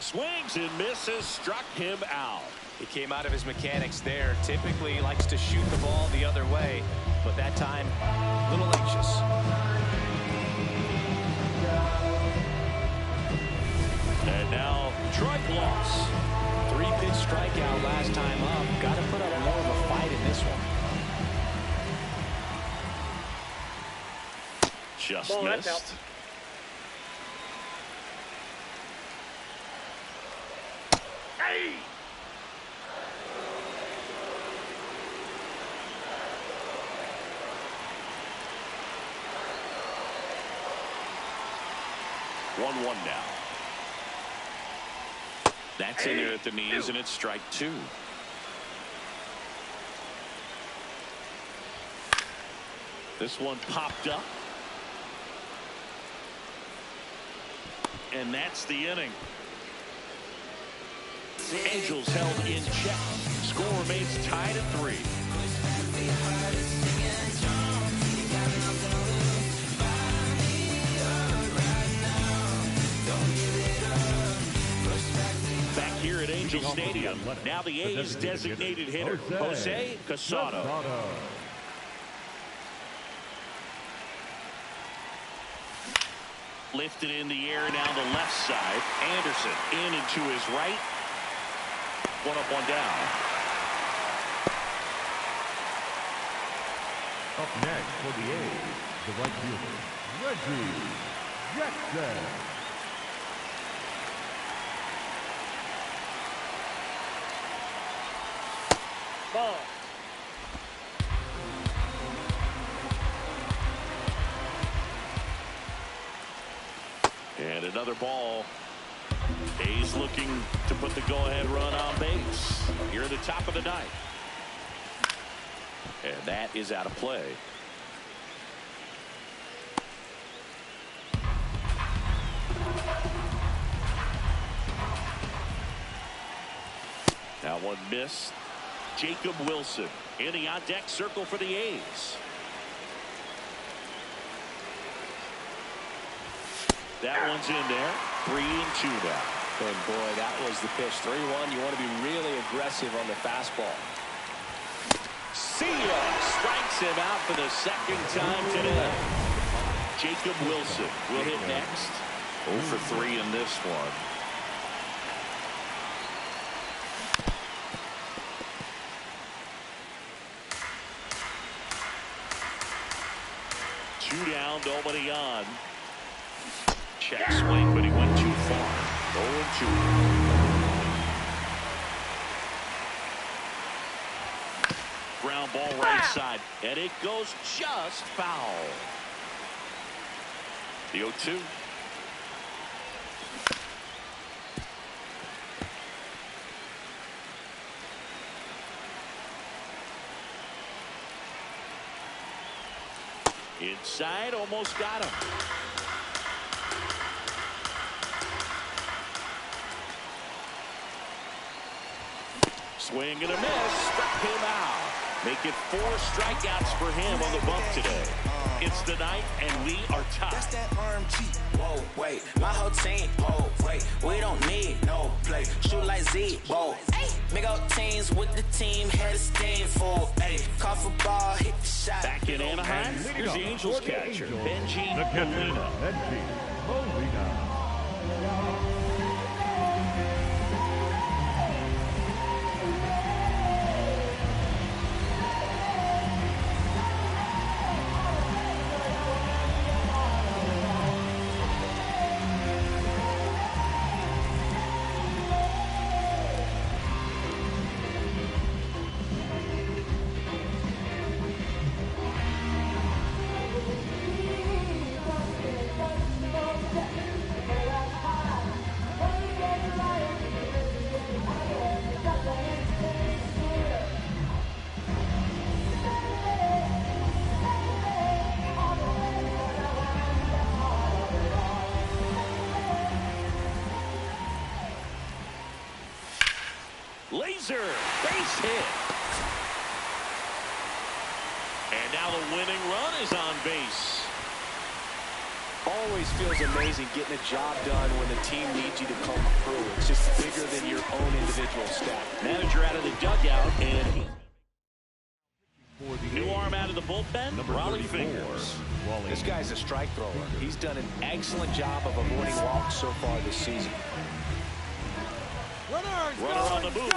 Swings and misses, struck him out. He came out of his mechanics there. Typically he likes to shoot the ball the other way, but that time a little anxious. And now Troy Gloss. 3-pitch strikeout last time up. Got to put up more of a fight in this one. Just missed. Hey! One now. That's in there at the knees, and it's strike two. This one popped up. And that's the inning. The Angels held in check. Score remains tied at 3. Back here at Angel Stadium. Now the A's designated hitter, Jose Casado. Lifted in the air down the left side. Anderson in and to his right. One up, one down. Up next for the A's, the right fielder, Reggie Jackson. Ball. And another ball. A's looking to put the go-ahead run on base. Here at the top of the ninth. And that is out of play. Now one missed. Jacob Wilson in the on-deck circle for the A's. That one's in there. 3-2 now. And boy, that was the pitch. 3-1. You want to be really aggressive on the fastball. See ya! Strikes him out for the second time today. Jacob Wilson will hit next. 0 for 3 in this one. Two down, nobody on. Check swing, but he went too far. 0-2. Ground ball right side, and it goes just foul. The 0-2. Inside, almost got him. Swing and a miss, struck him out. Make it 4 strikeouts for him on the bump today. It's the night, and we are tied. That's that RMG. Whoa, wait, my whole team. Whoa, wait, we don't need no play. Shoot like Z. Whoa, big old teams with the team. Had a steam full. Hey, call for ball, hit the shot. Back in Anaheim, here's the Angels catcher, Benji Molina. Benji Molina. Laser, base hit. And now the winning run is on base. Always feels amazing getting a job done when the team needs you to come through. It's just bigger than your own individual stat. Manager out of the dugout, and new arm out of the bullpen, Raleigh Fingers. This guy's a strike thrower. He's done an excellent job of avoiding walks so far this season. Runner on the move.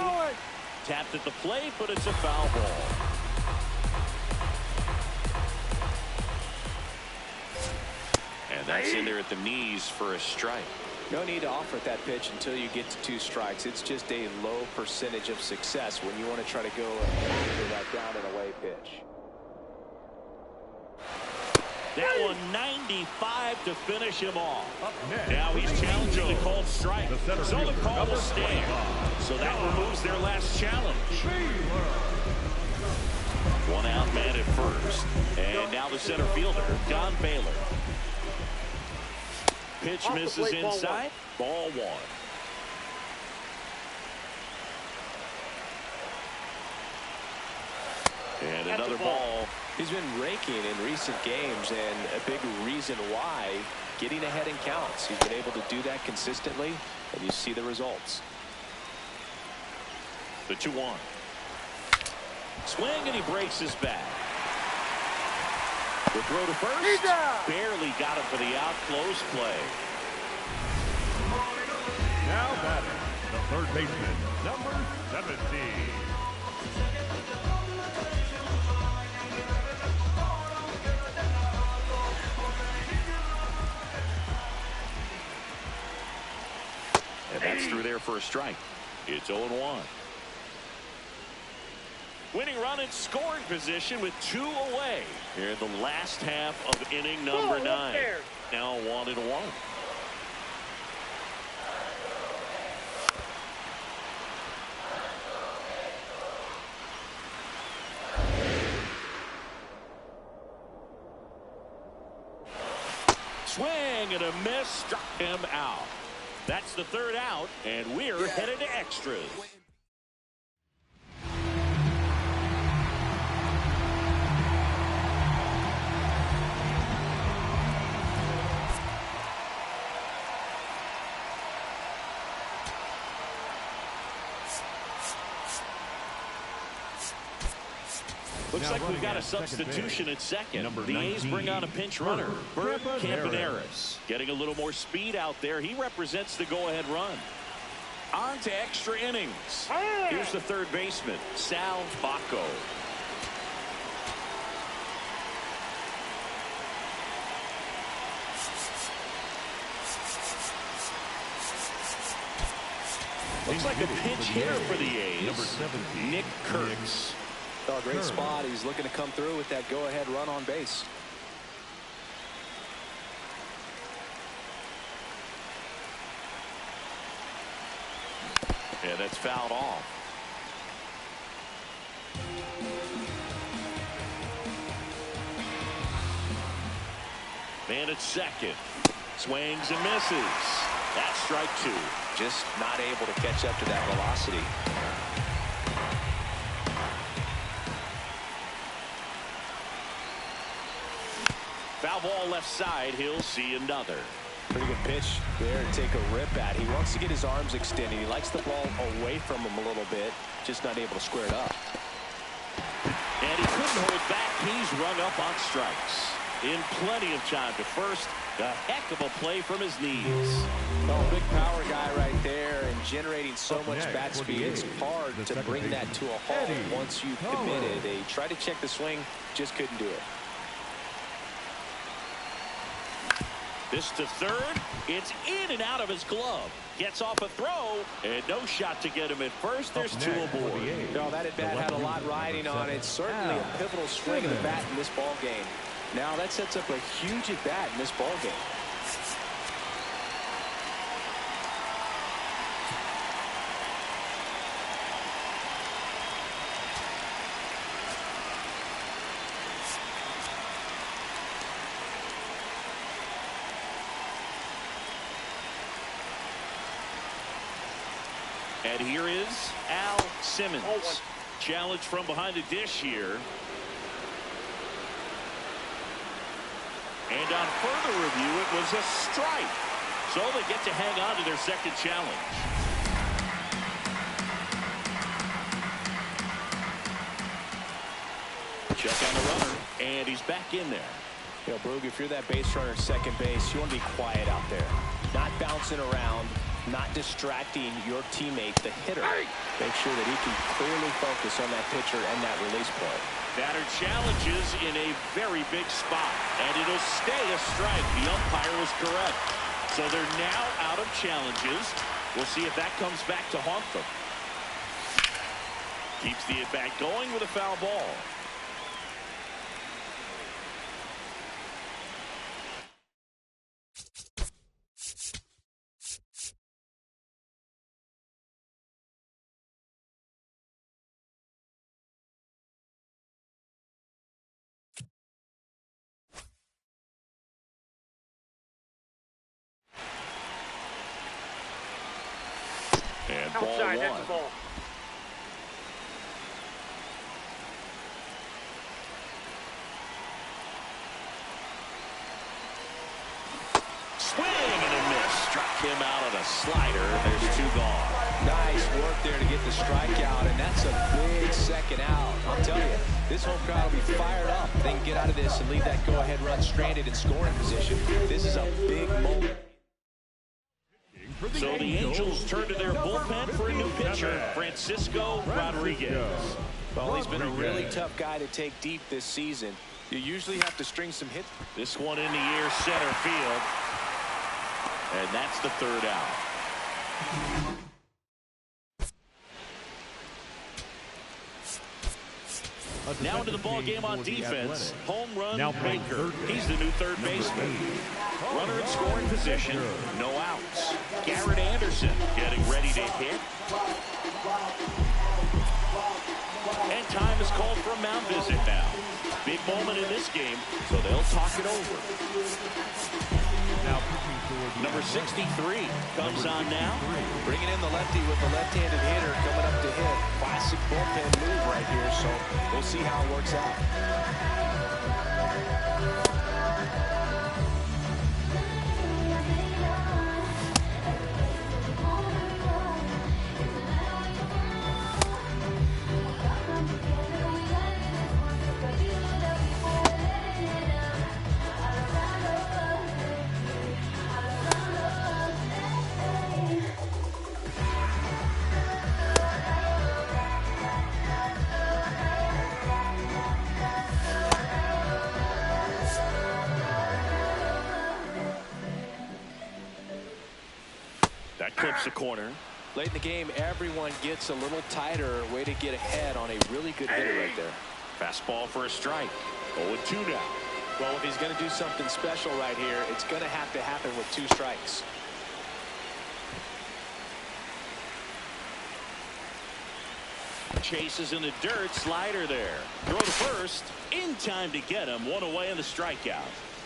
Tapped at the plate, but it's a foul ball. And that's in there at the knees for a strike. No need to offer at that pitch until you get to 2 strikes. It's just a low percentage of success when you want to try to go and that down and away pitch. That one 95 to finish him off. Now he's challenging the called strike. So the call will stand. So that removes their last challenge. One out, man at first. And now Now the center fielder, Don Baylor. Pitch misses inside. Ball one. And another ball. He's been raking in recent games, and a big reason why, getting ahead in counts. He's been able to do that consistently, and you see the results. The 2-1. Swing, and he breaks his back. The throw to first. Barely got him for the out. Close play. Now batting, the third baseman, number 17. And that's through there for a strike. It's 0-1. Winning run in scoring position with 2 away here in the last half of inning number 9. Now 1-1. Swing and a miss, struck him out. That's the third out, and we're headed to extras. Looks like we've got a substitution at second. The A's bring on a pinch runner, Bert Campaneris. Getting a little more speed out there. He represents the go-ahead run. On to extra innings. Here's the third baseman, Sal Bacco. Looks like a pinch hitter for the A's. Number 17, Nick Kurtz. Oh, great spot. He's looking to come through with that go-ahead run on base. Yeah, that's fouled off. Man at second. Swings and misses. That's strike 2. Just not able to catch up to that velocity. Foul ball left side. He'll see another. Pretty good pitch there to take a rip at. He wants to get his arms extended. He likes the ball away from him a little bit. Just not able to square it up. And he couldn't hold back. He's rung up on strikes. In plenty of time to first. A heck of a play from his knees. Oh, big power guy right there, and generating so Up much next bat for the speed. It's A's, hard the to second bring that to a halt baseman, once you've Eddie committed. They tried to check the swing, just couldn't do it. This to third. It's in and out of his glove. Gets off a throw, and no shot to get him at first. There's 2 aboard. No, that at bat had a lot riding on it. Certainly a pivotal swing of the bat in this ball game. Now that sets up a huge at bat in this ball game. And here is Al Simmons. Challenge from behind the dish here. And on further review, it was a strike. So they get to hang on to their second challenge. Check on the runner, and he's back in there. You know, Boog, if you're that base runner at second base, you want to be quiet out there. Not bouncing around, not distracting your teammate, the hitter. Make sure that he can clearly focus on that pitcher and that release point. Batter challenges in a very big spot, and it'll stay a strike. The umpire was correct. So they're now out of challenges. We'll see if that comes back to haunt them. Keeps the at-bat going with a foul ball. Outside, that's a 1. ball. Swing and a miss. Struck him out on a slider. There's 2 gone. Nice work there to get the strikeout, and that's a big second out. I'll tell you, this home crowd will be fired up. They can get out of this and leave that go-ahead run stranded in scoring position. This is a big moment. So the Angels turn to their bullpen for a new pitcher, Francisco Rodriguez. Well, he's been a really tough guy to take deep this season. You usually have to string some hits. This one in the air, center field. And that's the 3rd out. Now into the ball game on defense. Home run Baker. He's the new 3rd baseman. Runner in scoring position. No outs. Garrett Anderson getting ready to hit. And time is called for a mound visit now. Big moment in this game, so they'll talk it over. Now Number 63 comes on now. Bringing in the lefty with the left-handed hitter coming up to hit. Classic bullpen move right here, so we'll see how it works out. That clips the corner. Late in the game, everyone gets a little tighter. Way to get ahead on a really good hitter right there. Fastball for a strike. 0-2 now. Well, if he's going to do something special right here, it's going to have to happen with 2 strikes. Chases in the dirt. Slider there. Throw to first. In time to get him. 1 away in the strikeout.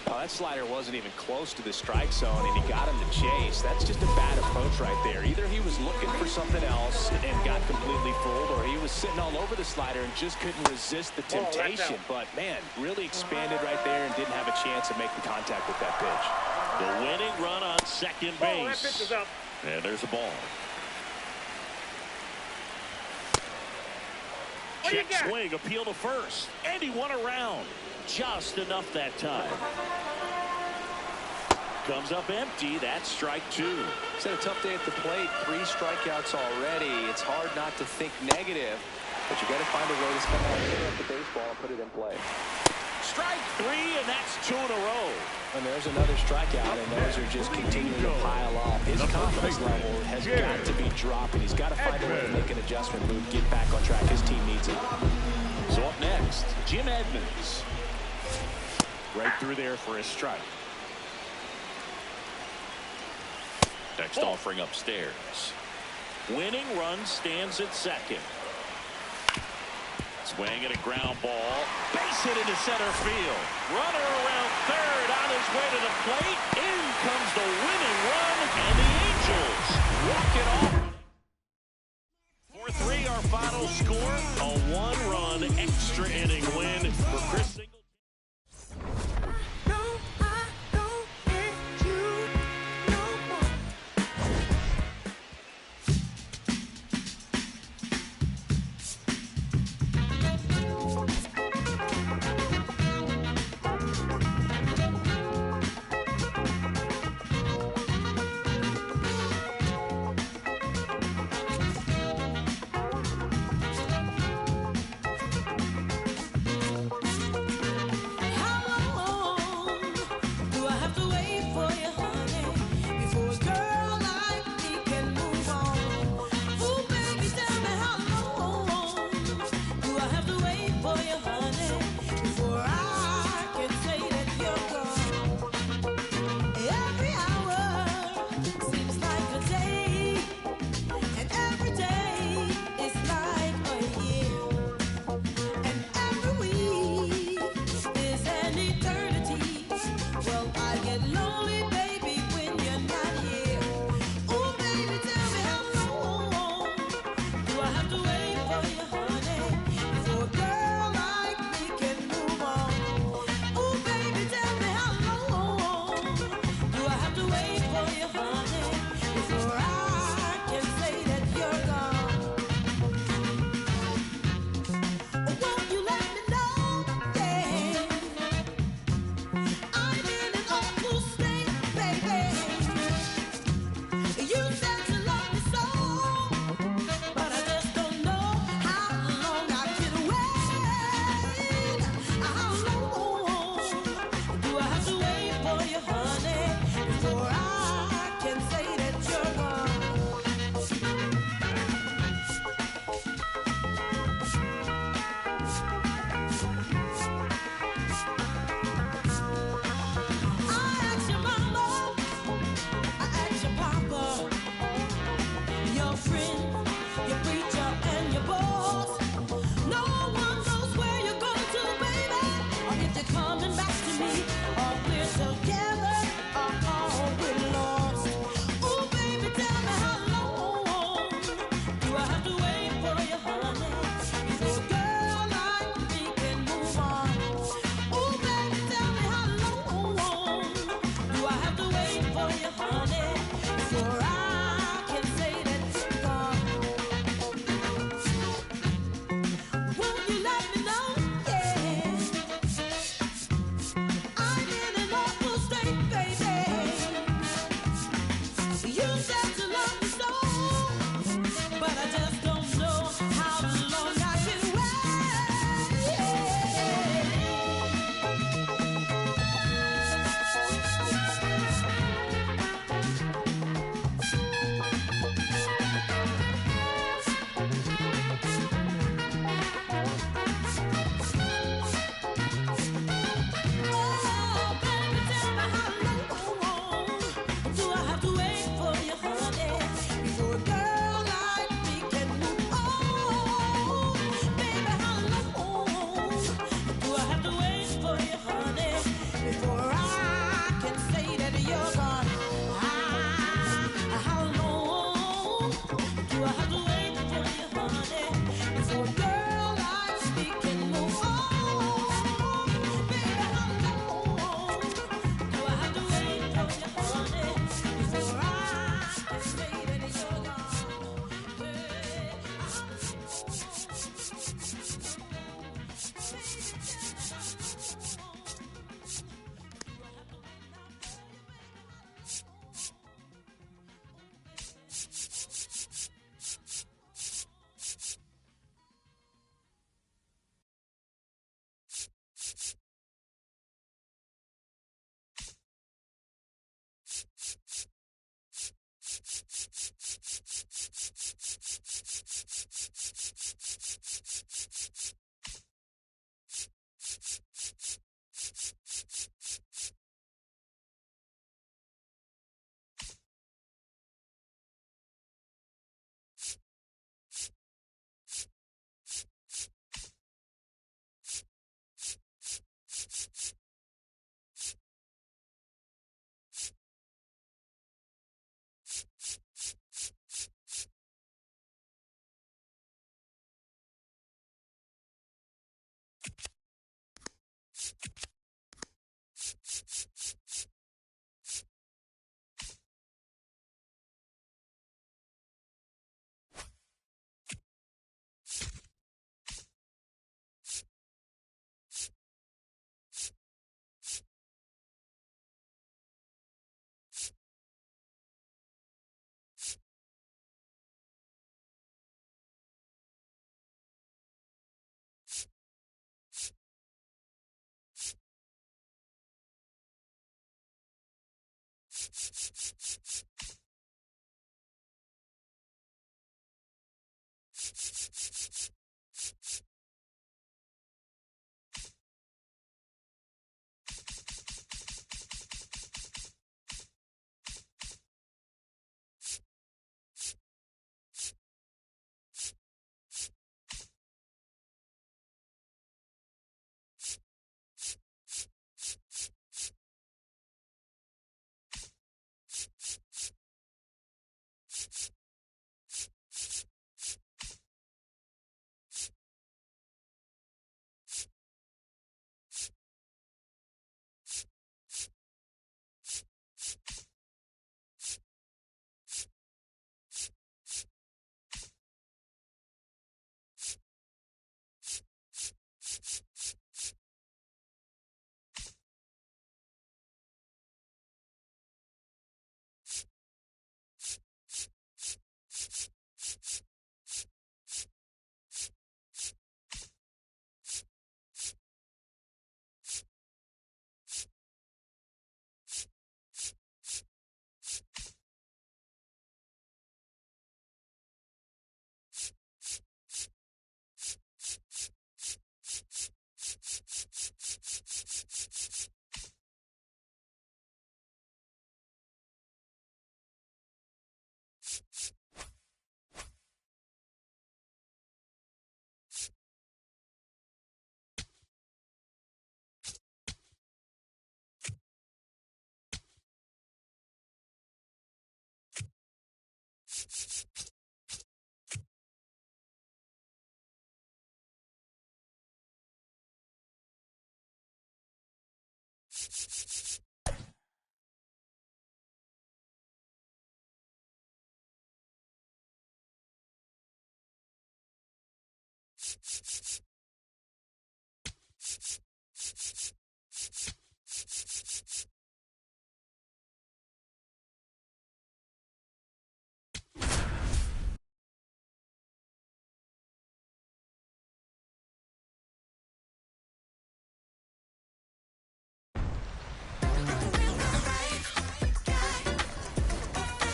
Oh, that slider wasn't even close to the strike zone, and he got him to chase. That's just a bad approach right there. Either he was looking for something else and got completely fooled, or he was sitting all over the slider and just couldn't resist the temptation. But, man, really expanded right there and didn't have a chance of making contact with that pitch. The winning run on second base. That pitch is up. And there's a ball. Check swing, appeal to first. And he won around. Just enough that time. Comes up empty. That's strike 2. He's had a tough day at the plate. 3 strikeouts already. It's hard not to think negative, but you got to find a way to come out here at the baseball and put it in play. Strike 3, and that's 2 in a row. And there's another strikeout, and those are just continuing to pile up. His confidence level has got to be dropping. He's got to find a way to make an adjustment move, get back on track. His team needs it. So up next, Jim Edmonds. Right through there for a strike. Next offering upstairs. Winning run stands at second. Swing at a ground ball. Base hit into center field. Runner around third on his way to the plate. In comes the winning run, and the Angels walk it off. 4-3 our final score. A 1-run extra inning win for Chris Singleton.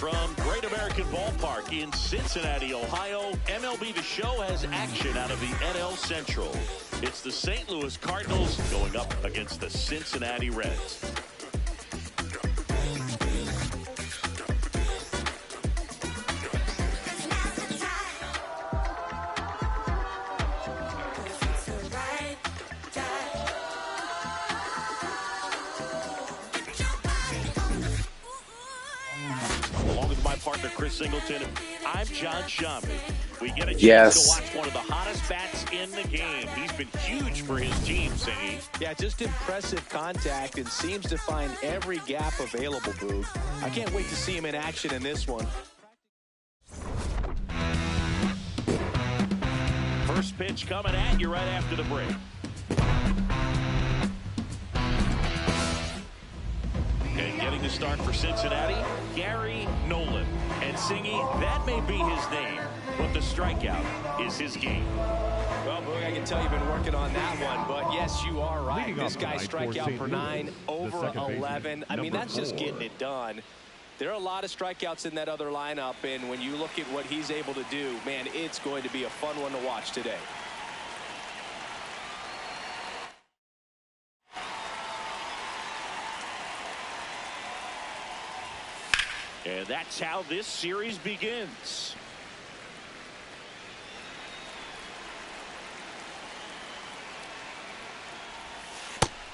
From Great American Ballpark in Cincinnati, Ohio, MLB The Show has action out of the NL Central. It's the St. Louis Cardinals going up against the Cincinnati Reds. Partner Chris Singleton. I'm John Shambi. We get a chance to watch one of the hottest bats in the game. He's been huge for his team, Singy. Yeah, just impressive contact and seems to find every gap available, Boog. I can't wait to see him in action in this one. First pitch coming at you right after the break. And getting the start for Cincinnati, Gary Nolan. And Singy, that may be his name, but the strikeout is his game. Well, Boog, I can tell you've been working on that one, but yes, you are right. This guy strike out for 9, over 11. I mean, that's just getting it done. There are a lot of strikeouts in that other lineup, and when you look at what he's able to do, man, it's going to be a fun one to watch today. And that's how this series begins.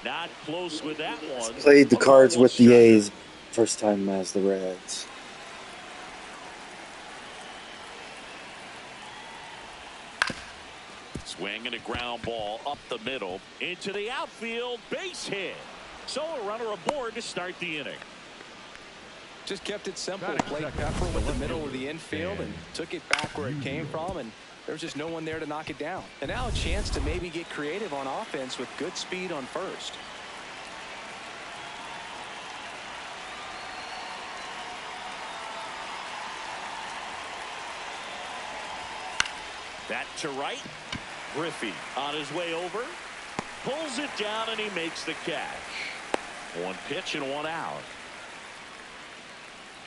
Not close with that one. Played the Cards with the A's. First time as the Reds. Swing and a ground ball up the middle into the outfield, base hit. So a runner aboard to start the inning. Just kept it simple. Played Pepper with the middle of the infield and took it back where it came from, and there was just no one there to knock it down. And now a chance to maybe get creative on offense with good speed on first. That to right. Griffey on his way over. Pulls it down and he makes the catch. One pitch and one out.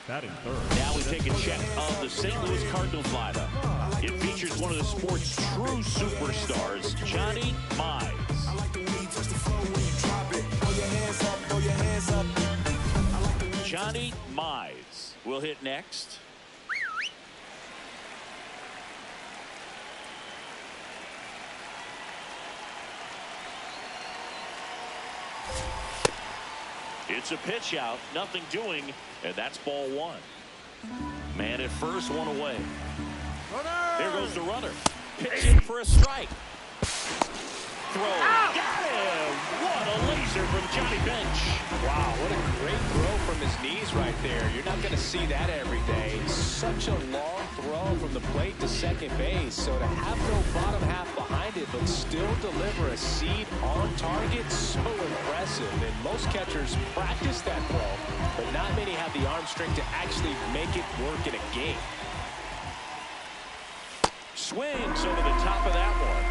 Batting third. Now we take a check of the St. Louis Cardinals lineup. It features one of the sport's true superstars, Johnny Mize. Johnny Mize will hit next. It's a pitch out, nothing doing, and that's ball one. Man at first, one away. There goes the runner. Pitch in for a strike. Throw. Got him! What a laser from Johnny Bench. Wow, what a great throw from his knees right there. You're not going to see that every day. Such a long throw from the plate to second base. So to have no bottom half behind it, but still deliver a seed on target, so impressive. And most catchers practice that throw, but not many have the arm strength to actually make it work in a game. Swings over the top of that one.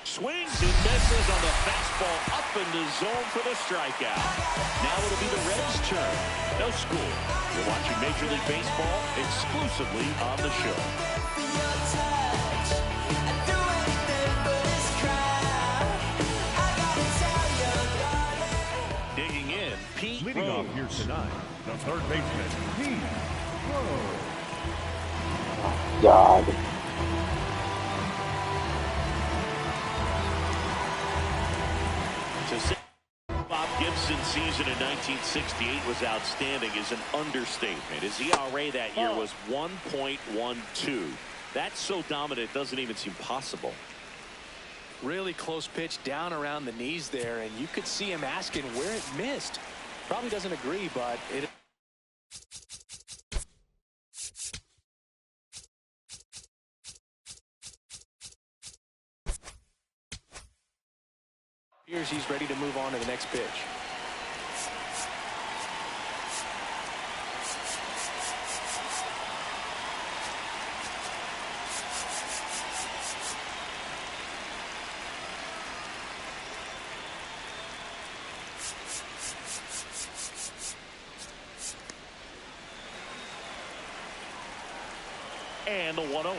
Swings and misses on the fastball up in the zone for the strikeout. Now it'll be the Reds' turn. No school. You're watching Major League Baseball exclusively on the show. Digging in, Pete Leading Rose. off here tonight, the third baseman, Pete Rose. God. To say Bob Gibson's season in 1968 was outstanding is an understatement. His ERA that year was 1.12. That's so dominant, it doesn't even seem possible. Really close pitch down around the knees there, and you could see him asking where it missed. Probably doesn't agree, but it... appears he's ready to move on to the next pitch. And the 1-0.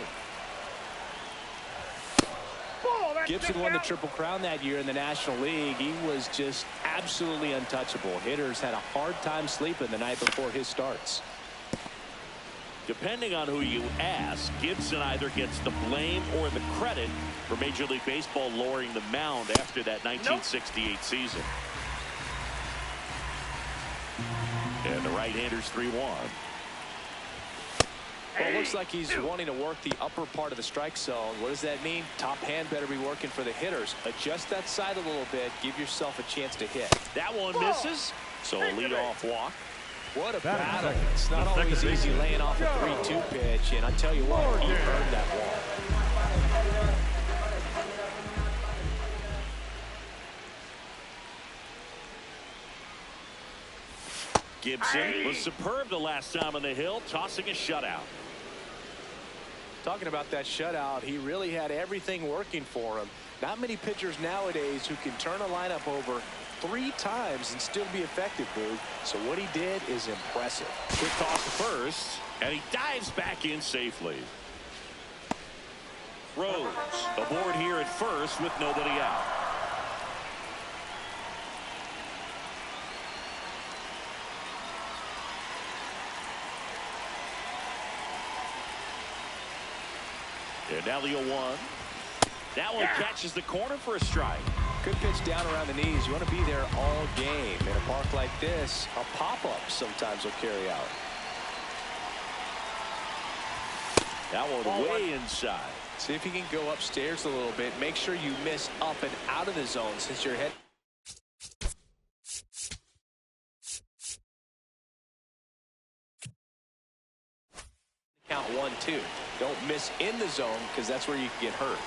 Gibson won the Triple Crown that year in the National League. He was just absolutely untouchable. Hitters had a hard time sleeping the night before his starts. Depending on who you ask, Gibson either gets the blame or the credit for Major League Baseball lowering the mound after that 1968 season. And the right-hander's 3-1. Well, it looks like he's wanting to work the upper part of the strike zone. What does that mean? Top hand better be working for the hitters. Adjust that side a little bit. Give yourself a chance to hit. That one misses. So a leadoff walk. What a battle. It's not always easy laying off a 3-2 pitch. And I tell you what, he earned that walk. Gibson was superb the last time on the hill, tossing a shutout. Talking about that shutout, he really had everything working for him. Not many pitchers nowadays who can turn a lineup over 3 times and still be effective, Boog. So what he did is impressive. Quick toss to first, and he dives back in safely. Rose aboard here at first with nobody out. And now the 0-1. That one catches the corner for a strike. Good pitch down around the knees. You want to be there all game. In a park like this, a pop-up sometimes will carry out. That one way inside. See if you can go upstairs a little bit. Make sure you miss up and out of the zone since you're head. Count 1-2. Don't miss in the zone because that's where you can get hurt.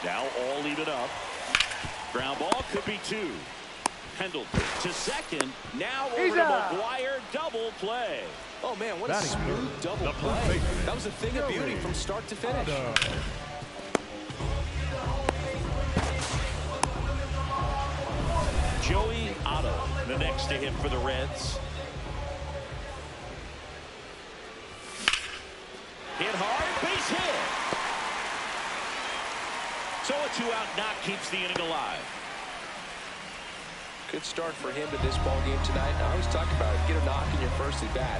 Now all even up. Ground ball could be 2. Pendleton to second. Now over to McGuire. Double play. Oh, man, what a smooth double play. That was a thing of beauty from start to finish. Joey Otto, the next to hit for the Reds. Hit hard, base hit. So a 2-out knock keeps the inning alive. Good start for him to this ball game tonight. I always talk about it. Get a knock in your first at bat.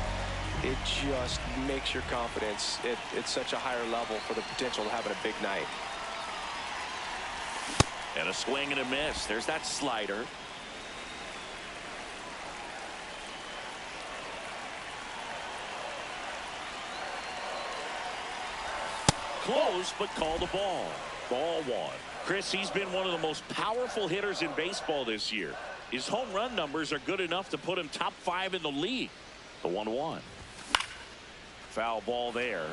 It just makes your confidence at such a higher level for the potential of having a big night. And a swing and a miss. There's that slider. Close, but called a ball. Ball 1. Chris, he's been one of the most powerful hitters in baseball this year. His home run numbers are good enough to put him top 5 in the league. The 1-1. Foul ball there.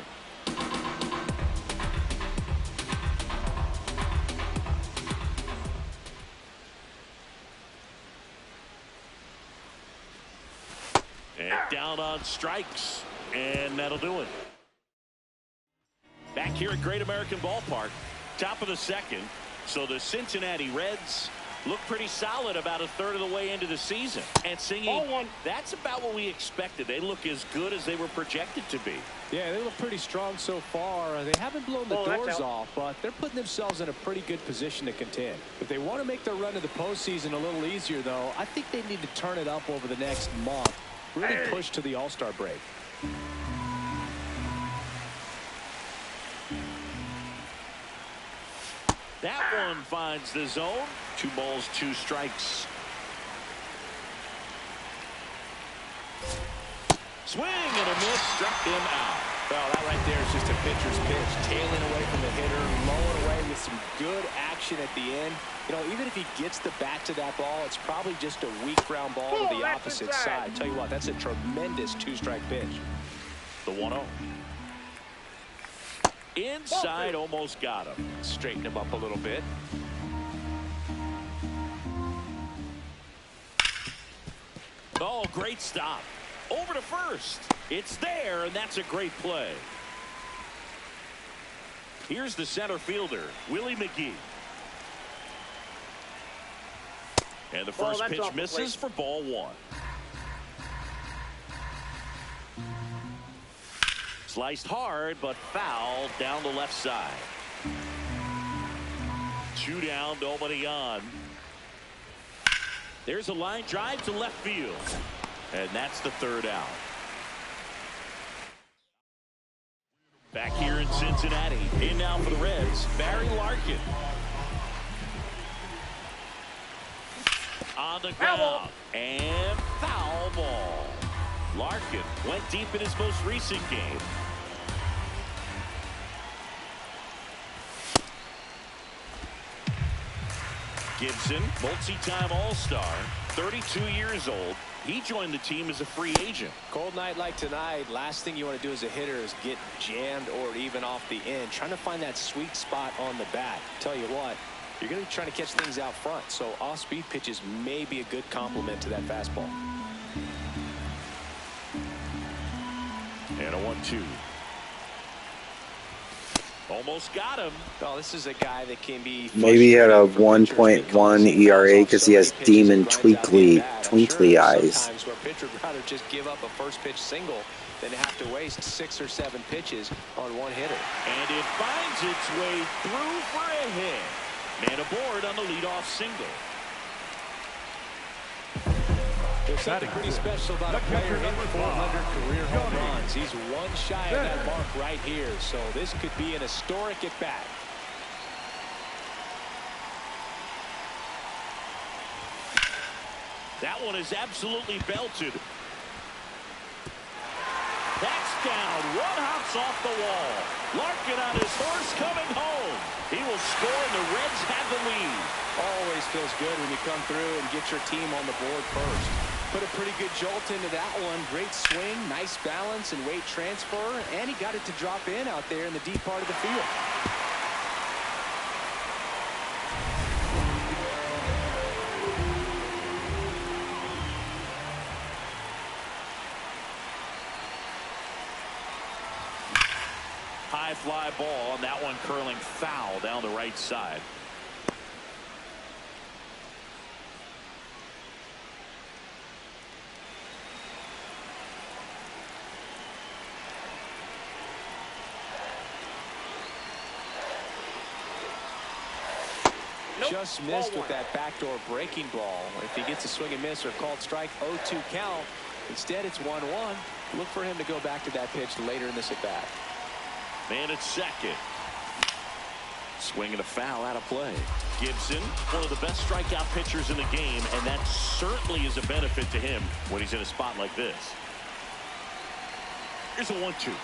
And down on strikes. And that'll do it. Back here at Great American Ballpark. Top of the second. So the Cincinnati Reds look pretty solid about a third of the way into the season. And singing, that's about what we expected. They look as good as they were projected to be. Yeah, they look pretty strong so far. They haven't blown the doors off, but they're putting themselves in a pretty good position to contend. If they want to make their run to the postseason a little easier, though, I think they need to turn it up over the next month. Really push to the All-Star break. That one finds the zone. 2 balls, 2 strikes. Swing and a miss. Struck him out. Well, that right there is just a pitcher's pitch. Tailing away from the hitter, lowering away with some good action at the end. You know, even if he gets the bat to that ball, it's probably just a weak ground ball to the opposite side. Tell you what, that's a tremendous 2-strike pitch. The 1-0. Inside, almost got him. Straighten him up a little bit. Oh, great stop. Over to first. It's there, and that's a great play. Here's the center fielder, Willie McGee. And the first pitch misses for ball 1. Sliced hard, but foul down the left side. 2 down, nobody on. There's a line drive to left field. And that's the 3rd out. Back here in Cincinnati. In now for the Reds, Barry Larkin. On the ground. And foul ball. Larkin went deep in his most recent game. Gibson, multi-time All-Star, 32 years old. He joined the team as a free agent. Cold night like tonight, last thing you want to do as a hitter is get jammed or even off the end. Trying to find that sweet spot on the bat. Tell you what, you're going to be trying to catch things out front, so off-speed pitches may be a good complement to that fastball. And a 1-2. Almost got him. Well, this is a guy that can be... Maybe he had a 1.1 ERA because he has demon twinkly eyes. Sometimes where pitcher would rather just give up a first pitch single than have to waste 6 or 7 pitches on one hitter. And it finds its way through for a hit. Man aboard on the leadoff single. There's something pretty special about a player hitting 400 career home runs. He's 1 shy of that mark right here, so this could be an historic at bat. That one is absolutely belted. That's down. 1 hops off the wall. Larkin on his horse coming home. He will score, and the Reds have the lead. Always feels good when you come through and get your team on the board first. Put a pretty good jolt into that one. Great swing, nice balance and weight transfer, and he got it to drop in out there in the deep part of the field. high fly ball, and that one curling foul down the right side. Just missed with that backdoor breaking ball. If he gets a swing and miss or called strike, 0-2 count. Instead, it's 1-1. Look for him to go back to that pitch later in this at bat. Man at second. Swinging a foul out of play. Gibson, one of the best strikeout pitchers in the game, and that certainly is a benefit to him when he's in a spot like this. Here's a 1-2.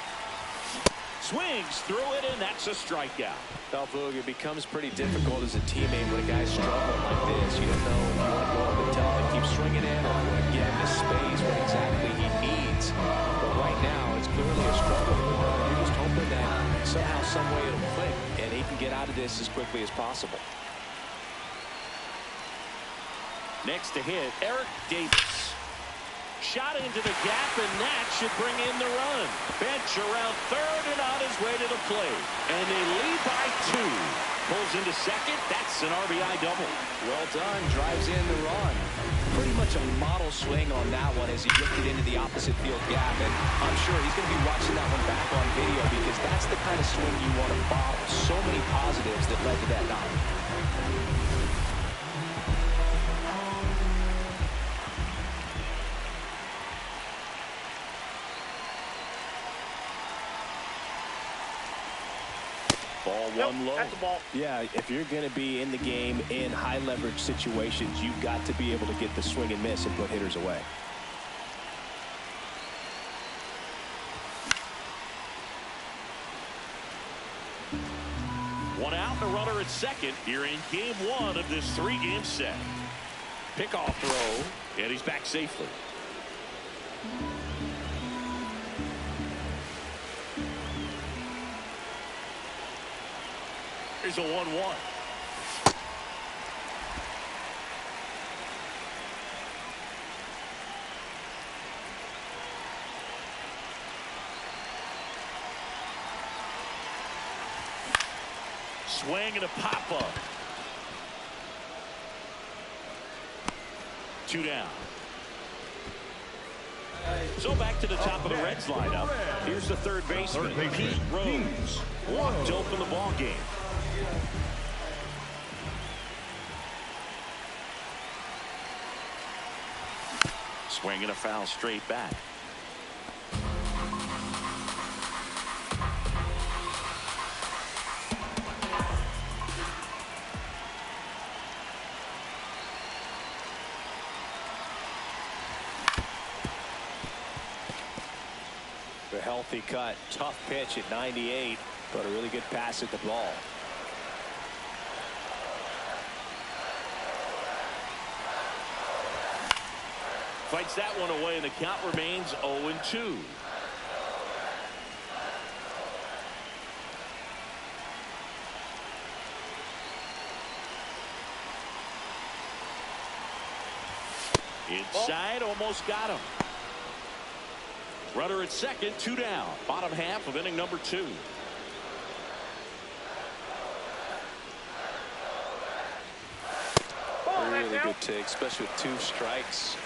Swings through it, and that's a strikeout. Well, Boog, it becomes pretty difficult as a teammate when a guy's struggling like this. You don't know if you want to go up and tell him to keep swinging in, or want to get him the space what exactly he needs. But right now, it's clearly a struggle. You're just hoping that somehow, some way it'll click, and he can get out of this as quickly as possible. Next to hit, Eric Davis. Shot into the gap, and that should bring in the run. Bench around third and on his way to the plate. And they lead by 2. Pulls into second. That's an RBI double. Well done. Drives in the run. Pretty much a model swing on that one as he whipped it into the opposite field gap. And I'm sure he's going to be watching that one back on video, because that's the kind of swing you want to bottle. So many positives that led to that knock. Ball one low. That's a ball. Yeah, if you're going to be in the game in high leverage situations, you've got to be able to get the swing and miss and put hitters away. One out, the runner at second here in game 1 of this 3-game set. Pickoff throw, and he's back safely. Here's a 1-1. Swing and a pop-up. 2 down. So back to the top of the Reds lineup. Here's the third baseman, Pete Rose. Walked to open the ball game. Swing and a foul straight back. A healthy cut, tough pitch at 98, but a really good pass at the ball. Fights that one away, and the count remains 0-2. Inside, almost got him. Runner at second, 2 down. Bottom half of inning number 2. Really good take, especially with 2 strikes.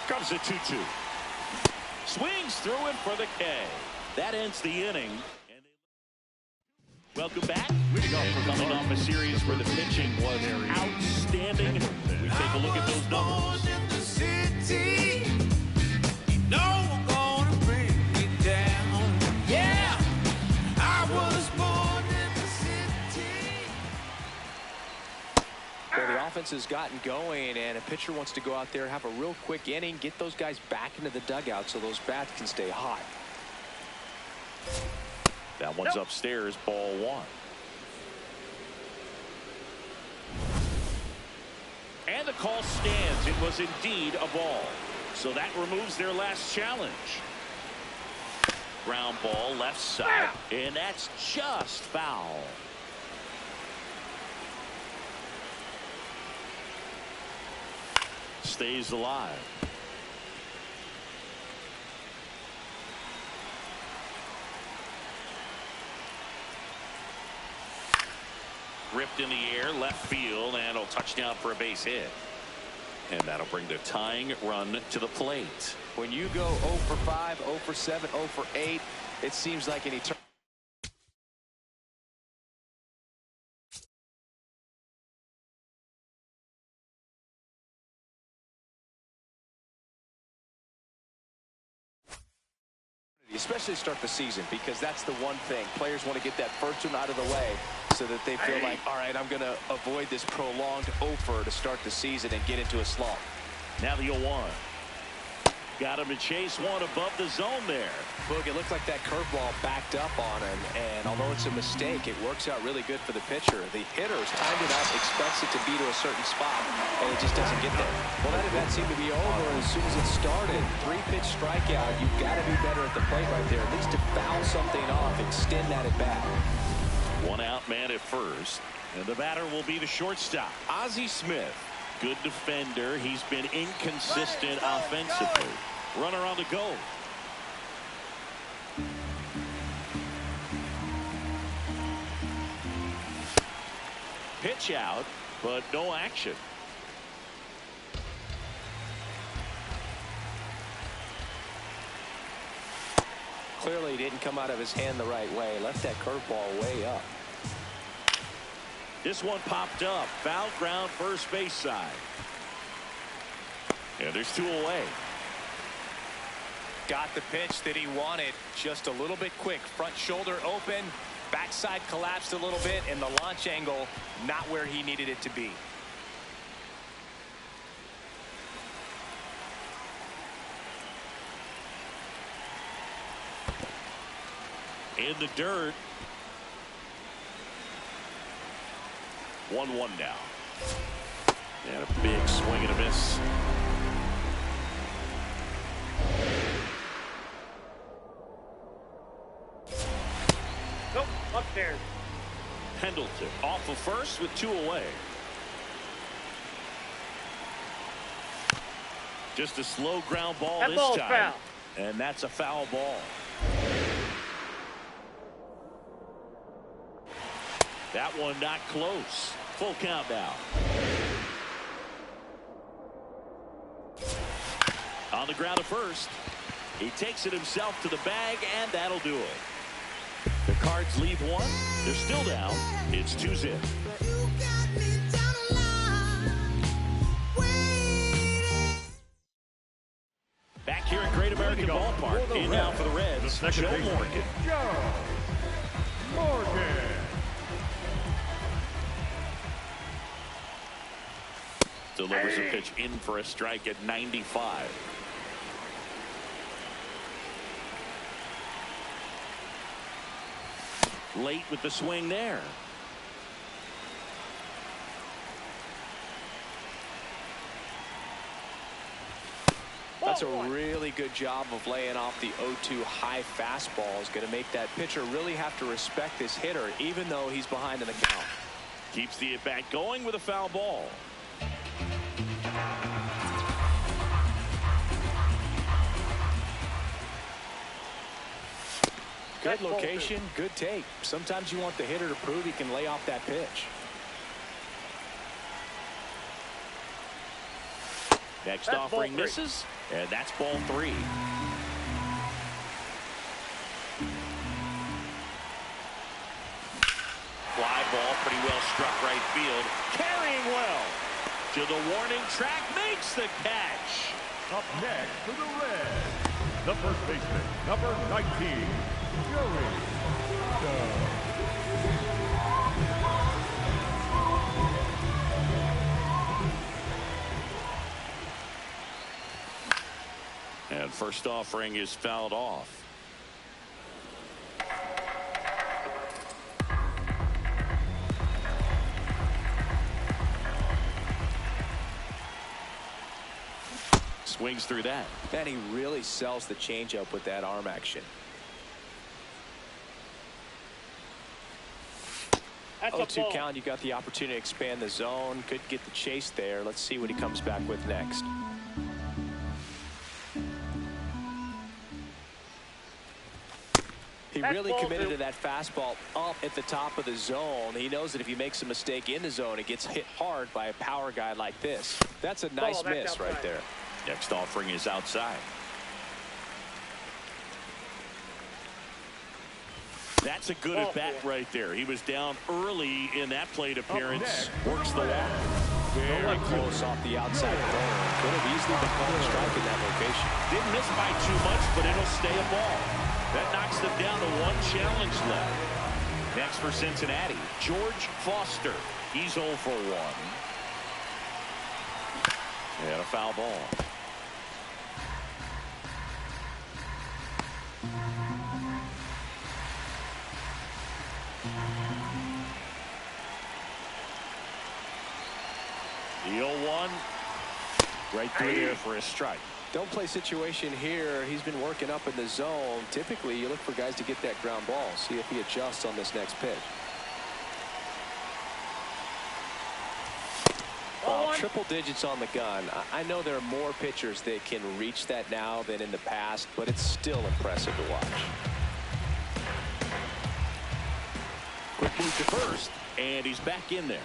Comes a 2-2. Swings through him for the K. That ends the inning. Welcome back. Coming off a series where the pitching was outstanding. We take a look at those numbers. Well, the offense has gotten going, and a pitcher wants to go out there, have a real quick inning, get those guys back into the dugout so those bats can stay hot. That one's upstairs, ball 1. And the call stands. It was indeed a ball. So that removes their last challenge. Ground ball left side, and that's just foul. stays alive. Ripped in the air, left field, and a touchdown for a base hit. And that'll bring the tying run to the plate. When you go 0 for 5, 0 for 7, 0 for 8, it seems like an eternity. Especially start the season, because that's the one thing. Players want to get that first one out of the way so that they feel like, all right, I'm going to avoid this prolonged offer to start the season and get into a slump. Now the 0-1. Got him to chase one above the zone there. Look, it looked like that curveball backed up on him, and although it's a mistake, it works out really good for the pitcher. The hitter's timed it up, expects it to be to a certain spot, and it just doesn't get there. Well, that event seemed to be over as soon as it started. 3-pitch strikeout. You've got to be better at the plate right there, at least to foul something off, extend that at bat. One out man at first, and the batter will be the shortstop, Ozzie Smith. Good defender. He's been inconsistent offensively. Runner on the go. Pitch out, but no action. Clearly didn't come out of his hand the right way. Left that curveball way up. This one popped up. Foul ground, first base side. And there's 2 away. Got the pitch that he wanted, just a little bit quick. Front shoulder open, backside collapsed a little bit, and the launch angle not where he needed it to be. In the dirt. 1-1 now. And a big swing and a miss. Nope, upstairs. Pendleton off of first with 2 away. Just a slow ground ball That this ball's time. foul. And that's a foul ball. That one not close. Full count now. On the ground at first. He takes it himself to the bag, and that'll do it. The Cards lead one. They're still down. It's 2-zip. Back here at Great American Ballpark. In now for the Reds, Joe Morgan. Joe Morgan. Delivers a pitch in for a strike at 95. Late with the swing there. That's a really good job of laying off the 0-2 high fastball. Is going to make that pitcher really have to respect this hitter, even though he's behind in the count. Keeps the at-bat going with a foul ball. Good location, good take. Sometimes you want the hitter to prove he can lay off that pitch. Next offering misses, and that's ball 3. Fly ball, pretty well struck right field. Carrying well to the warning track, makes the catch. Up next for the Reds, the first baseman, number 19, Joey. And first offering is fouled off. Swings through that. And he really sells the changeup with that arm action. That's a 0-2 ball. count. You got the opportunity to expand the zone. Could get the chase there. Let's see what he comes back with next. He That's really ball committed 2. to that fastball up at the top of the zone. He knows that if he makes a mistake in the zone, it gets hit hard by a power guy like this. That's a nice Ball, miss that's right outside. there. Next offering is outside. That's a good at bat right there. He was down early in that plate appearance. Works the walk. Very close off the outside corner. Could have easily been called a strike in that location. Didn't miss by too much, but it'll stay a ball. That knocks them down to one challenge left. Next for Cincinnati, George Foster. He's 0 for 1. And a foul ball. The 0-1. Right through there for a strike. Don't play situation here. He's been working up in the zone. Typically, you look for guys to get that ground ball. See if he adjusts on this next pitch. Well, triple digits on the gun. I know there are more pitchers that can reach that now than in the past, but it's still impressive to watch. Quick move to first, and he's back in there.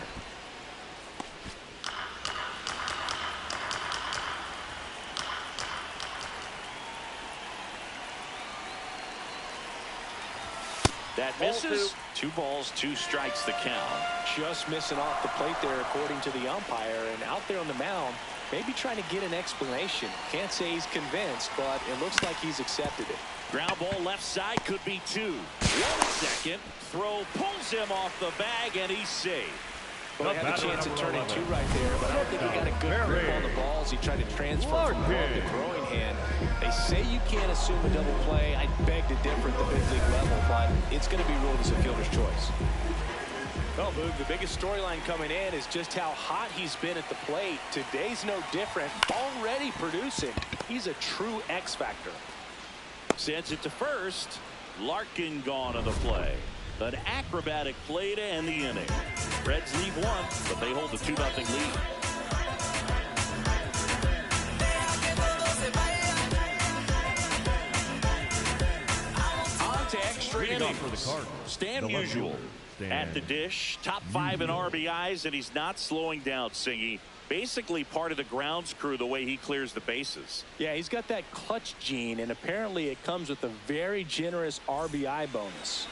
That misses. 2 balls, 2 strikes the count. Just missing off the plate there, according to the umpire. And out there on the mound, maybe trying to get an explanation. Can't say he's convinced, but it looks like he's accepted it. Ground ball left side, could be 2. 1 second. Throw pulls him off the bag, and he's safe. Well, he had a chance at turning 2 right there, but I don't think he got a good grip on the balls. He tried to transfer from glove to throwing hand. They say you can't assume a double play. I beg to differ at the big league level, but it's going to be ruled as a fielder's choice. Well, Boog, the biggest storyline coming in is just how hot he's been at the plate. Today's no different. Already producing. He's a true X factor. Sends it to first. Larkin gone on the play. An acrobatic play to end the inning. Reds lead 1, but they hold the 2-0 lead. On to extra innings. Stan Musial at the dish. Top 5 in RBIs, and he's not slowing down, Singy. Basically part of the grounds crew the way he clears the bases. Yeah, he's got that clutch gene, and apparently it comes with a very generous RBI bonus.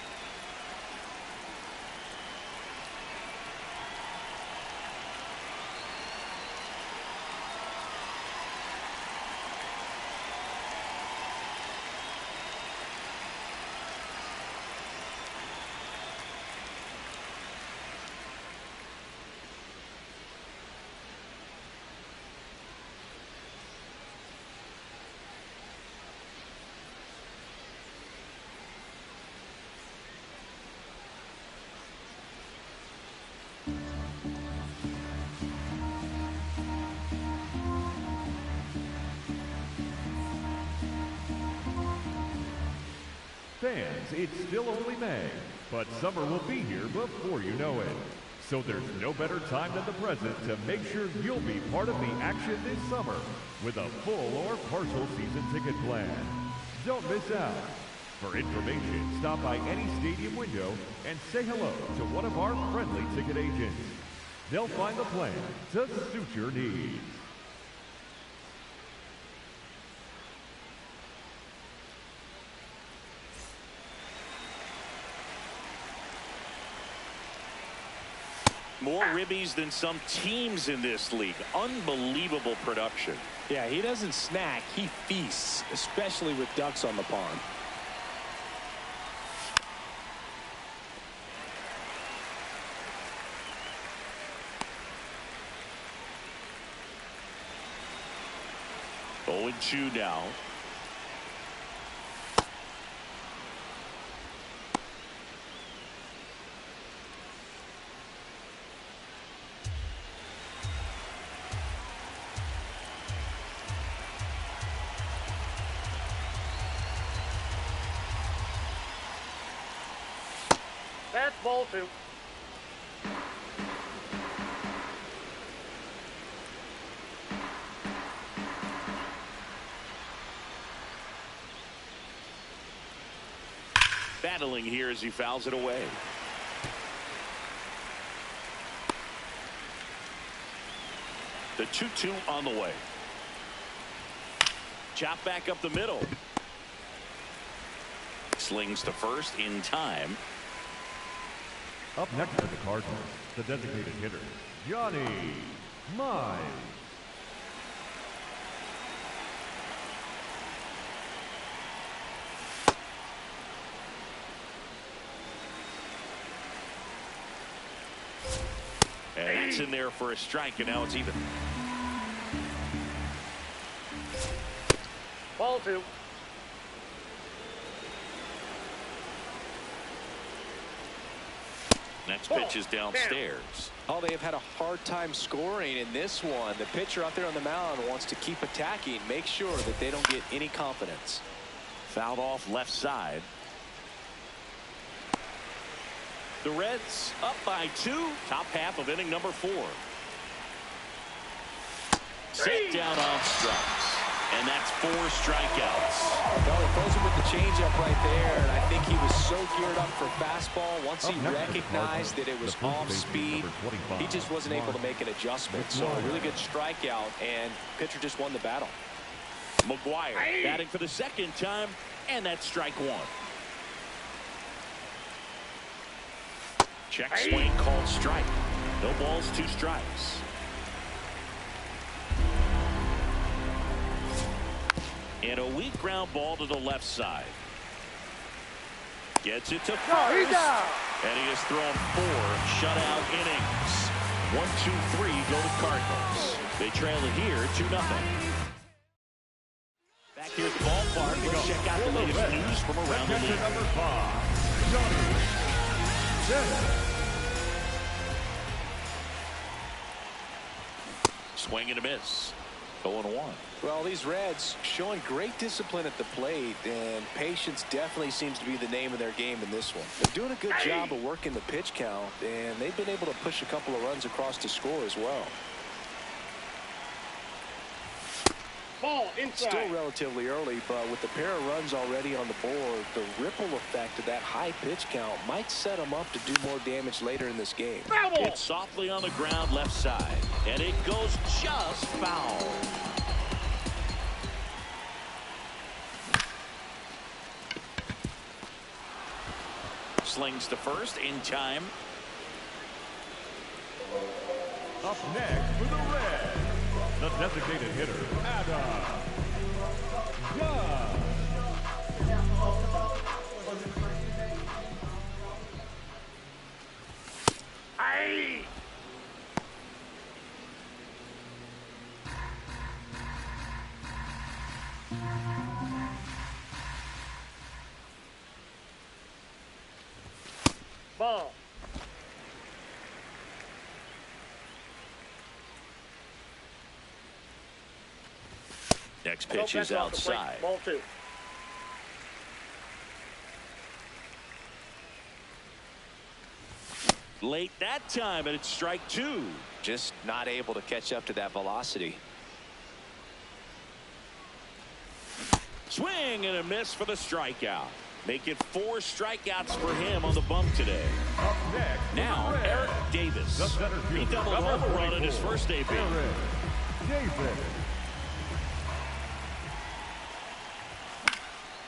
Fans, it's still only May, but summer will be here before you know it. So there's no better time than the present to make sure you'll be part of the action this summer with a full or partial season ticket plan. Don't miss out. For information, stop by any stadium window and say hello to one of our friendly ticket agents. They'll find the plan to suit your needs. More ribbies than some teams in this league. Unbelievable production. Yeah, he doesn't snack, he feasts, especially with ducks on the pond. Oh, and 2 now. That's ball 2. battling here as he fouls it away. The 2-2 on the way. Chop back up the middle. Slings to first in time. Up next for the Cardinals, the designated hitter, Johnny Mize. And it's in there for a strike, and now it's even. Ball 2. Next pitch is downstairs. Oh, they have had a hard time scoring in this one. The pitcher out there on the mound wants to keep attacking, make sure that they don't get any confidence. Fouled off left side. The Reds up by 2. Top half of inning number 4. Set down on strikes. And that's 4 strikeouts. Well, he throws him with the changeup right there, and I think he was so geared up for fastball. Once he recognized that it was off speed, he just wasn't able to make an adjustment. So a really good strikeout, and pitcher just won the battle. McGuire batting for the second time, and that's strike 1. Check swing called strike. No balls, 2 strikes. And a weak ground ball to the left side. Gets it to first. And he has thrown 4 shutout innings. 1, 2, 3 go to Cardinals. They trail it here 2-0. Back here at the ballpark, let's check out the latest news from around the league. Number 5, Johnny Mize. Swing and a miss. 0-1. Well, these Reds showing great discipline at the plate, and patience definitely seems to be the name of their game in this one. They're doing a good job of working the pitch count, and they've been able to push a couple of runs across to score as well. Ball inside. Still relatively early, but with the pair of runs already on the board, the ripple effect of that high pitch count might set them up to do more damage later in this game. It's softly on the ground left side, and it goes just foul. Slings to first in time. Up next for the Reds, the designated hitter, Adam Gunn. Ball. Next pitch is outside. Ball 2. Late that time, and it's strike 2. Just not able to catch up to that velocity. Swing and a miss for the strikeout. Make it 4 strikeouts for him on the bump today. Up next, Now, the Reds, Eric Davis. the center He fielder, doubled home number run in his 44, first AB. Eric Davis.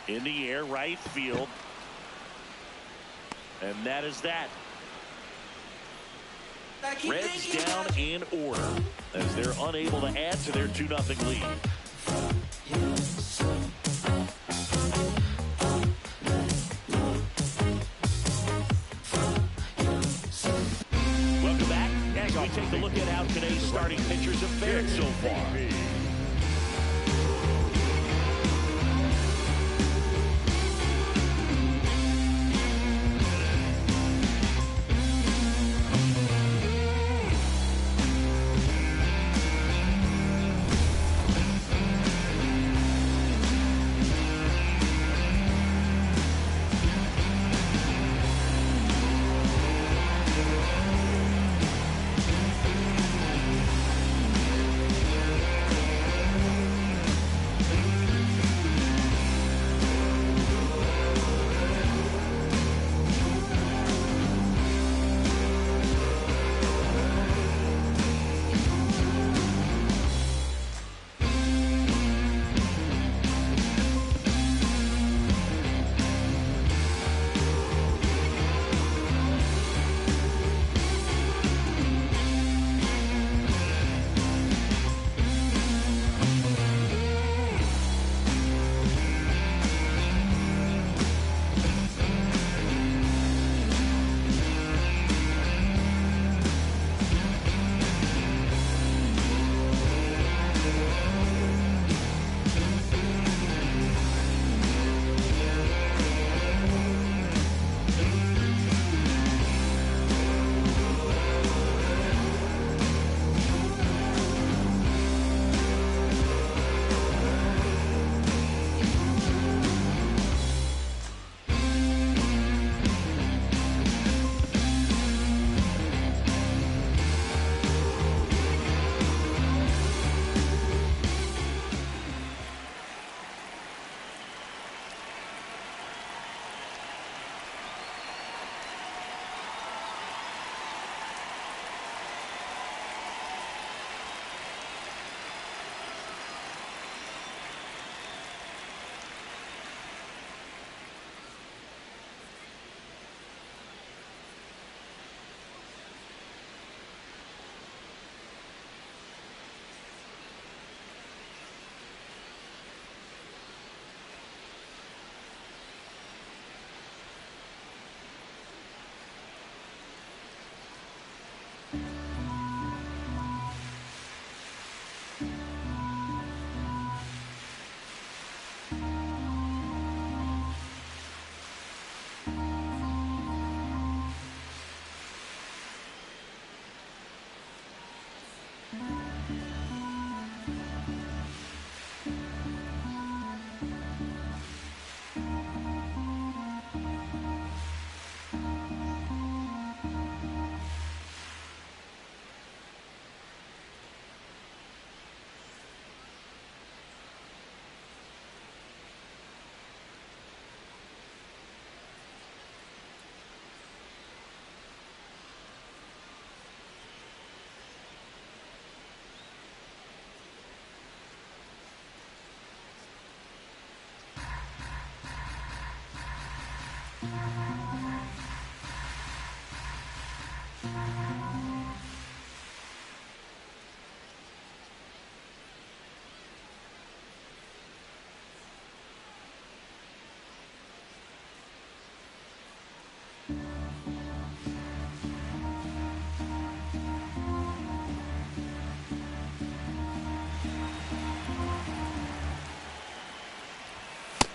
In the air, right field. And that is that. Reds down in order as they're unable to add to their 2-0 lead. Welcome back. As we take a look at how today's starting pitchers have fared so far.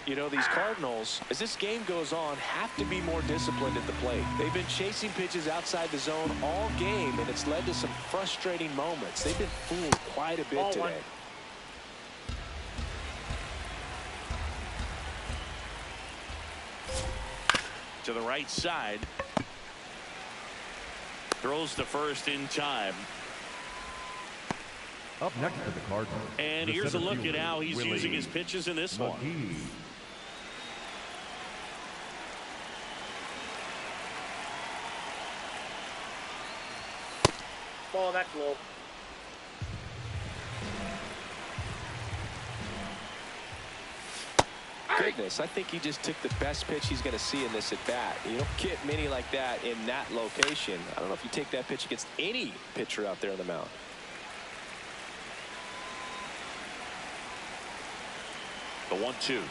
You know, these Cardinals, as this game goes on, have to be more disciplined at the plate. They've been chasing pitches outside the zone all game, and it's led to some frustrating moments. They've been fooled quite a bit today. To the right side. Throws to first in time. Up next to the Cardinals. And here's a look at how he's using his pitches in this one. Ball, that's low. Goodness, I think he just took the best pitch he's going to see in this at bat. You don't get many like that in that location. I don't know if you take that pitch against any pitcher out there on the mound. The 1-2.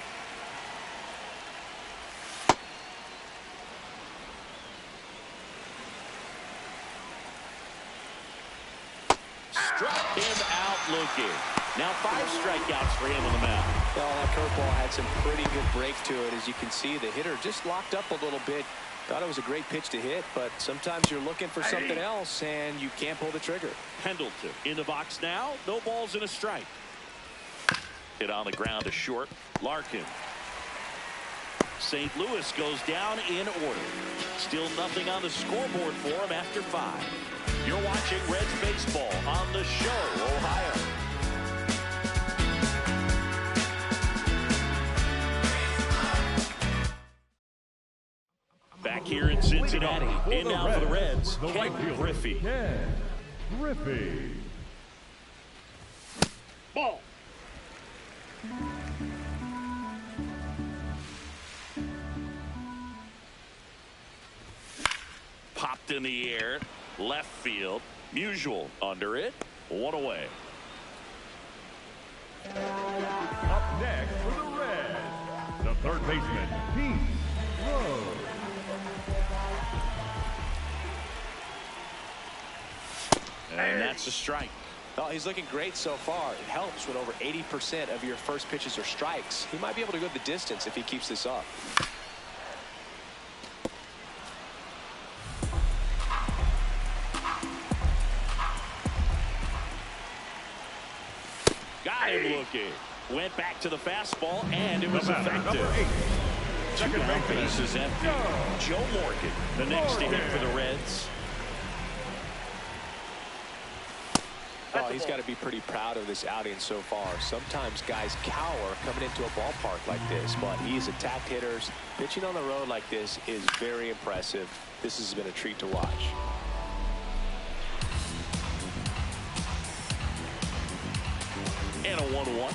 Struck him out looking. Now 5 strikeouts for him on the mound. Well, that curveball had some pretty good break to it. As you can see, the hitter just locked up a little bit. Thought it was a great pitch to hit, but sometimes you're looking for something else, and you can't pull the trigger. Pendleton in the box now. No balls and a strike. Hit on the ground to short. Larkin. St. Louis goes down in order. Still nothing on the scoreboard for him after 5. You're watching Reds baseball on the show, Ohio. Back here in Cincinnati. In now for the Reds, Ken Griffey. Ken Griffey. Ball. Popped in the air. Left field. Musial under it. 1 away. Up next for the Reds, the third baseman, Pete Rose. And that's a strike. Oh, he's looking great so far. It helps when over 80% of your first pitches are strikes. He might be able to go the distance if he keeps this up. Got him looking. Went back to the fastball, and it was effective. Second base is empty. Joe Morgan, the next to hit for the Reds. Oh, he's got to be pretty proud of this outing so far. Sometimes guys cower coming into a ballpark like this, but he's attacked hitters. Pitching on the road like this is very impressive. This has been a treat to watch. And a 1-1.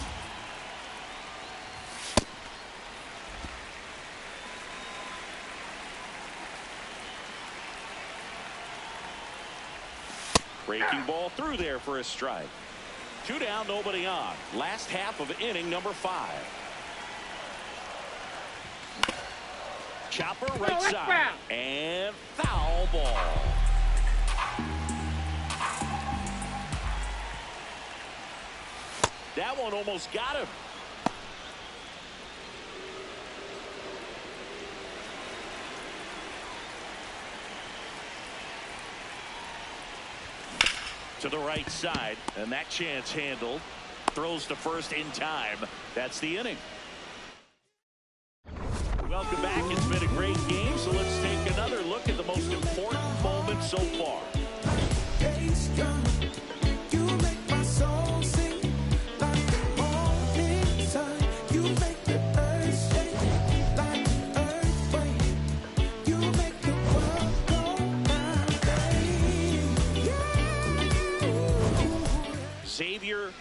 Breaking ball through there for a strike. 2 down, nobody on. Last half of inning number 5. Chopper right side. And foul ball. That one almost got him. To the right side, and that chance handled. Throws to first in time. That's the inning. Welcome back. It's been a great game, so let's take another look at the most important moment so far.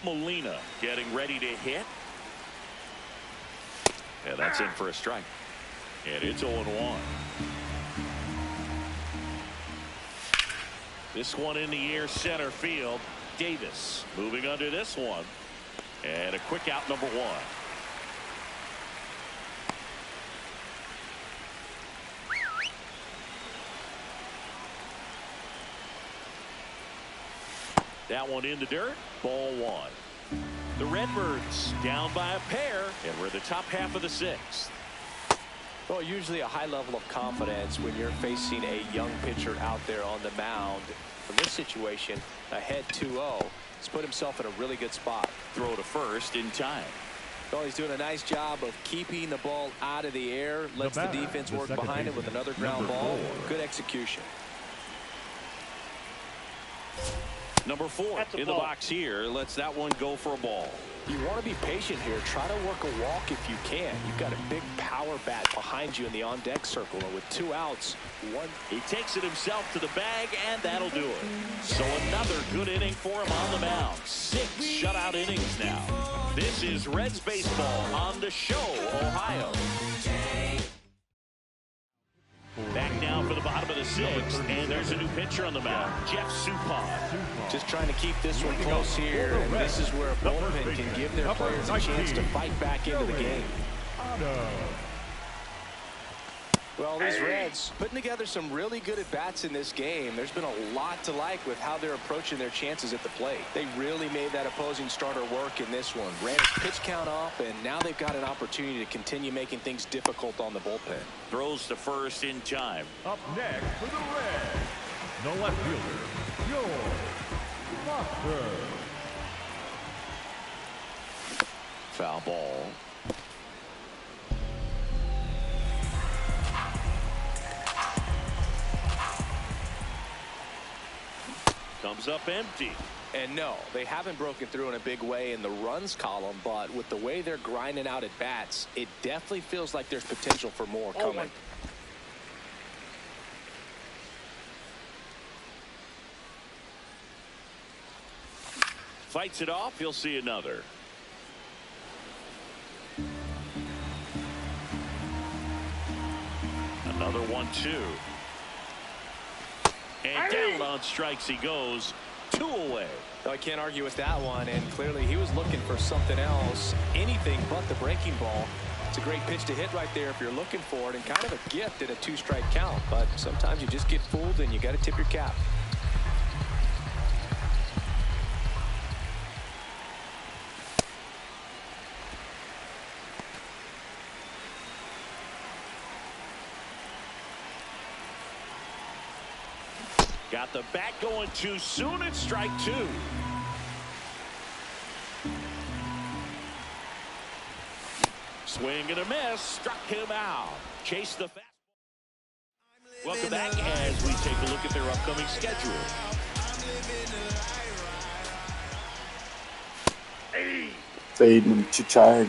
Molina getting ready to hit. And that's in for a strike. And it's 0-1. This one in the air center field. Davis moving under this one. And a quick out, number one. That one in the dirt. Ball one. The Redbirds down by a pair, and we're the top half of the sixth. Well, usually a high level of confidence when you're facing a young pitcher out there on the mound. From this situation, ahead 2-0, he's put himself in a really good spot. Throw to first in time. Well, he's doing a nice job of keeping the ball out of the air. Lets the defense work behind it with another ground ball. Good execution. Number 4 in the box here. Lets that one go for a ball. You want to be patient here. Try to work a walk if you can. You've got a big power bat behind you in the on-deck circle. And with 2 outs, one. He takes it himself to the bag, and that'll do it. So another good inning for him on the mound. 6 shutout innings now. This is Reds baseball on the show, Ohio. Back now for the bottom of the 6th, and there's a new pitcher on the mound, Jeff Suppan. Just trying to keep this one close here, and this is where a bullpen can give their players a chance to fight back into the game. Well, these Reds putting together some really good at-bats in this game. There's been a lot to like with how they're approaching their chances at the plate. They really made that opposing starter work in this one. Ran his pitch count up, and now they've got an opportunity to continue making things difficult on the bullpen. Throws to first in time. Up next for the Reds, the left fielder, Joe Foster. Foul ball. Comes up empty. And no, they haven't broken through in a big way in the runs column, but with the way they're grinding out at bats, it definitely feels like there's potential for more coming. Fights it off. He'll see another. Another 1-2. And down on strikes he goes. 2 away. So I can't argue with that one, and clearly he was looking for something else, anything but the breaking ball. It's a great pitch to hit right there if you're looking for it, and kind of a gift at a 2-strike count, but sometimes you just get fooled and you got to tip your cap. Got the bat going too soon. It's strike 2. Swing and a miss. Struck him out. Chase the fastball. Welcome back as we take a look at their upcoming schedule. Fading, too tired.